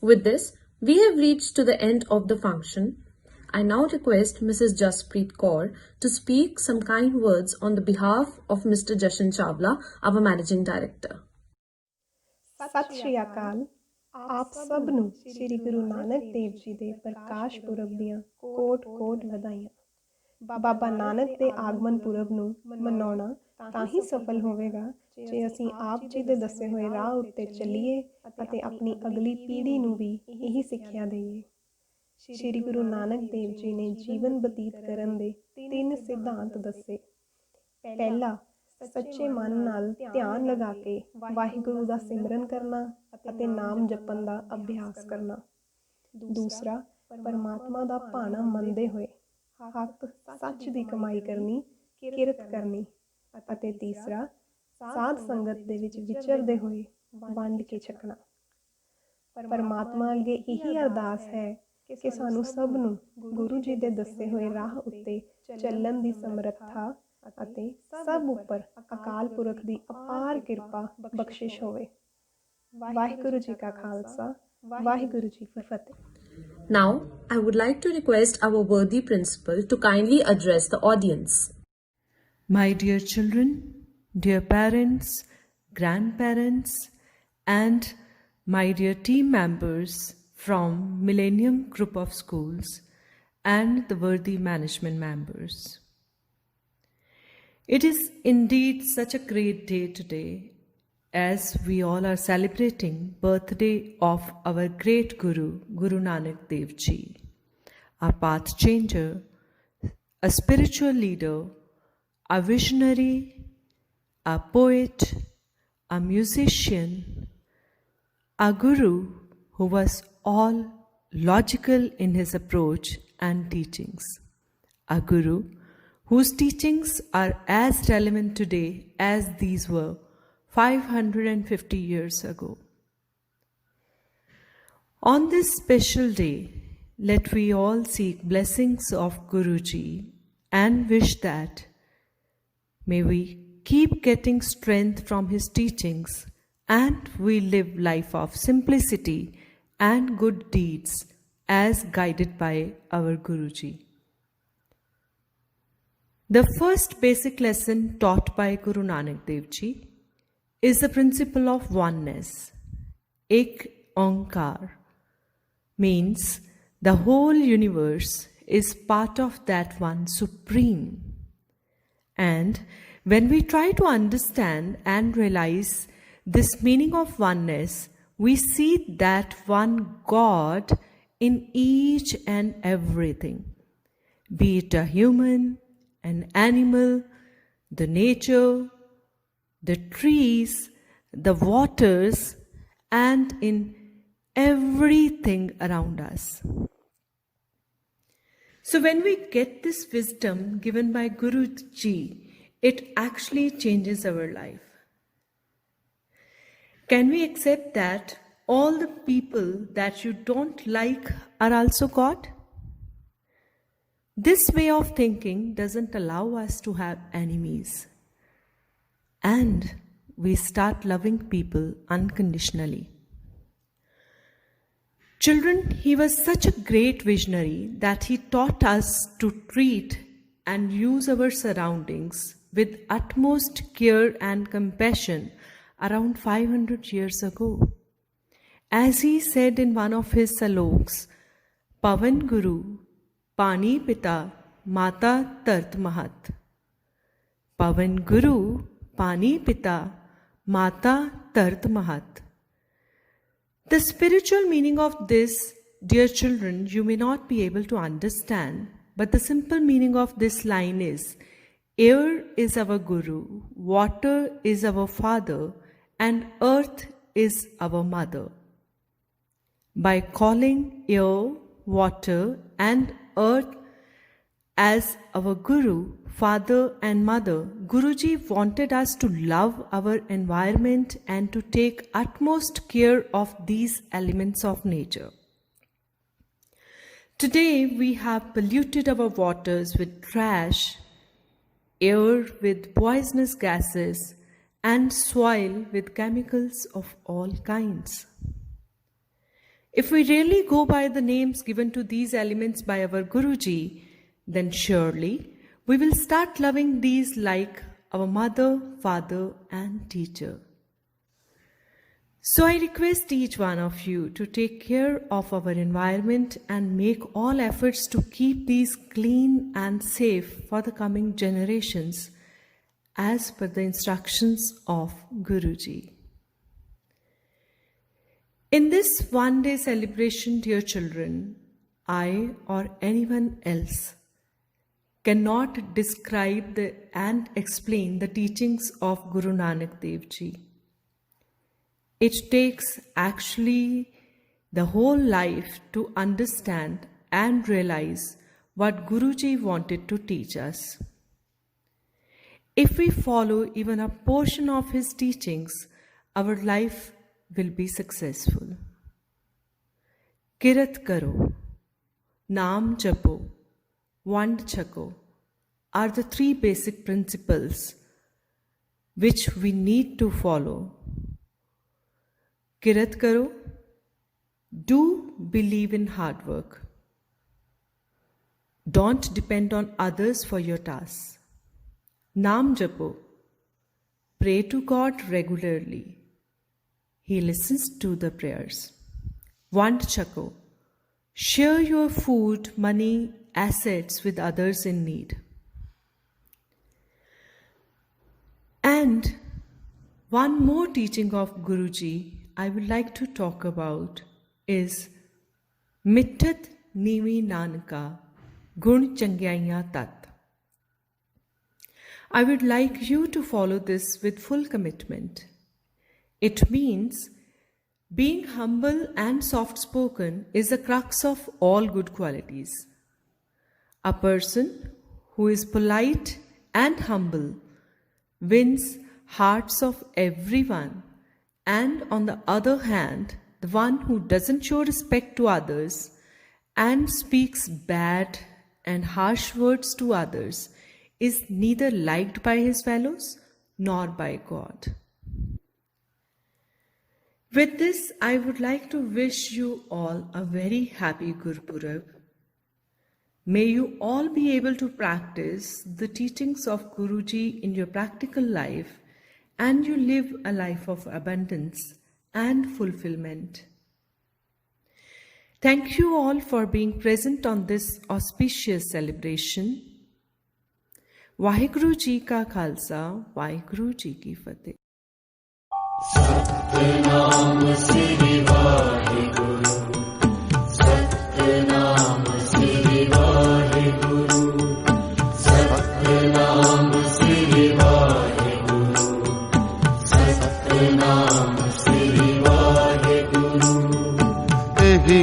With this, we have reached to the end of the function. I now request Mrs. Jaspreet Kaur to speak some kind words on the behalf of Mr. Jashan Chawla, our Managing Director. ਸਤਿ ਸ਼੍ਰੀ ਅਕਾਲ। ਆਪ ਸਭ ਨੂੰ ਸ੍ਰੀ ਗੁਰੂ ਨਾਨਕ ਦੇਵ ਜੀ ਦੇ ਪ੍ਰਕਾਸ਼ ਪੁਰਬ ਦੀਆਂ ਕੋਟ-ਕੋਟ ਵਧਾਈਆਂ। ਬਾਬਾ ਨਾਨਕ ਦੇ ਆਗਮਨ ਪੁਰਬ ਨੂੰ ਮਨਾਉਣਾ ਤਾਂ ਹੀ ਸਫਲ ਹੋਵੇਗਾ ਜੇ ਅਸੀਂ ਆਪ ਜੀ ਦੇ ਦੱਸੇ ਹੋਏ ਰਾਹ ਉੱਤੇ ਚੱਲੀਏ ਅਤੇ ਆਪਣੀ ਅਗਲੀ ਪੀੜ੍ਹੀ ਨੂੰ ਵੀ ਇਹੀ ਸਿੱਖਿਆ ਦੇਈਏ। ਸ੍ਰੀ ਗੁਰੂ ਨਾਨਕ ਦੇਵ ਜੀ ਨੇ ਜੀਵਨ ਬਤੀਤ ਕਰਨ ਦੇ 3 ਸਿਧਾਂਤ ਦੱਸੇ। ਪਹਿਲਾ, ਸੱਚੇ ਮਨ ਨਾਲ ਧਿਆਨ ਲਗਾ ਕੇ ਵਾਹਿਗੁਰੂ ਦਾ ਸਿਮਰਨ ਕਰਨਾ ਅਤੇ ਨਾਮ ਜਪਣ ਦਾ ਅਭਿਆਸ ਕਰਨਾ। ਦੂਸਰਾ, ਪਰਮਾਤਮਾ ਦਾ ਭਾਣਾ ਮੰਨਦੇ ਹੋਏ ਹੱਕ ਸੱਚ ਦੀ ਕਮਾਈ ਕਰਨੀ, ਕਿਰਤ ਕਰਨੀ। ਅਤੇ ਤੀਸਰਾ, ਸਾਧ ਸੰਗਤ ਦੇ ਵਿੱਚ ਵਿਚਰਦੇ ਹੋਏ ਵੰਡ ਕੇ ਛਕਣਾ। ਪਰਮਾਤਮਾ ਅੱਗੇ ਇਹੀ ਅਰਦਾਸ ਹੈ ਕਿ ਸਾਨੂੰ ਸਭ ਨੂੰ ਗੁਰੂ ਜੀ ਦੇ ਦੱਸੇ ਹੋਏ ਰਾਹ ਉੱਤੇ ਚੱਲਣ ਦੀ ਸਮਰੱਥਾ ਅਤੇ ਸਭ ਉੱਪਰ ਅਕਾਲ ਪੁਰਖ ਦੀ ਅਪਾਰ ਕਿਰਪਾ ਬਖਸ਼ਿਸ਼ ਹੋਵੇ। ਵਾਹਿਗੁਰੂ ਜੀ ਕਾ ਖਾਲਸਾ, ਵਾਹਿਗੁਰੂ ਜੀ ਕੀ ਫਤਿਹ। Now, I would like to request our worthy principal to kindly address the audience. My dear children, dear parents, grandparents, and my dear team members from Millennium Group of Schools and the worthy management members. It is indeed such a great day today as we all are celebrating birthday of our great Guru, Guru Nanak Dev Ji, our path changer, a spiritual leader, a visionary, a poet, a musician, a guru who was all logical in his approach and teachings, a guru whose teachings are as relevant today as these were 550 years ago. On this special day, let we all seek blessings of Guruji and wish that may we keep getting strength from his teachings and we live life of simplicity and good deeds as guided by our Guruji. The first basic lesson taught by Guru Nanak Dev Ji is the principle of oneness. Ek Onkar means the whole universe is part of that one supreme. And when we try to understand and realize this meaning of oneness, we see that one God in each and everything, be it a human, an animal, the nature, the trees, the waters, and in everything around us. So when we get this wisdom given by Guruji, it actually changes our life. Can we accept that all the people that you don't like are also God? This way of thinking doesn't allow us to have enemies. And we start loving people unconditionally. Children, he was such a great visionary that he taught us to treat and use our surroundings with utmost care and compassion around 500 years ago. As he said in one of his saloks, Pavan Guru, Pani Pita, Mata Tart Mahat. Pavan Guru, Pani Pita, Mata Tart Mahat. The spiritual meaning of this, dear children, you may not be able to understand, but the simple meaning of this line is, air is our Guru, water is our father, and earth is our mother. By calling air, water, and earth as our Guru, Father and Mother, Guruji wanted us to love our environment and to take utmost care of these elements of nature. Today we have polluted our waters with trash, air with poisonous gases, and soil with chemicals of all kinds. If we really go by the names given to these elements by our Guruji, then surely we will start loving these like our mother, father, and teacher. So I request each one of you to take care of our environment and make all efforts to keep these clean and safe for the coming generations as per the instructions of Guruji. In this one-day celebration, dear children, I or anyone else cannot describe and explain the teachings of Guru Nanak Dev Ji. It takes actually the whole life to understand and realize what Guruji wanted to teach us. If we follow even a portion of his teachings, our life will be successful. Kirat karo, naam japo, vand chako are the three basic principles which we need to follow. Kirat karo, do believe in hard work. Don't depend on others for your tasks. Naam japo, pray to God regularly. He listens to the prayers. Vand chako, share your food, money, assets with others in need. And one more teaching of Guruji I would like to talk about is Mittat Nivi Nanaka Gun Changyaiya Tat. I would like you to follow this with full commitment. It means being humble and soft-spoken is the crux of all good qualities. A person who is polite and humble wins hearts of everyone, and on the other hand, the one who doesn't show respect to others and speaks bad and harsh words to others is neither liked by his fellows nor by God. With this, I would like to wish you all a very happy Gurpurab. May you all be able to practice the teachings of Guruji in your practical life and you live a life of abundance and fulfillment. Thank you all for being present on this auspicious celebration. Vaheguru Ji Ka Khalsa, Vaheguru Ji Ki Fateh. Satnam Shri Waheguru Satnam Shri Waheguru Satnam Shri Waheguru Satnam Shri Waheguru एहि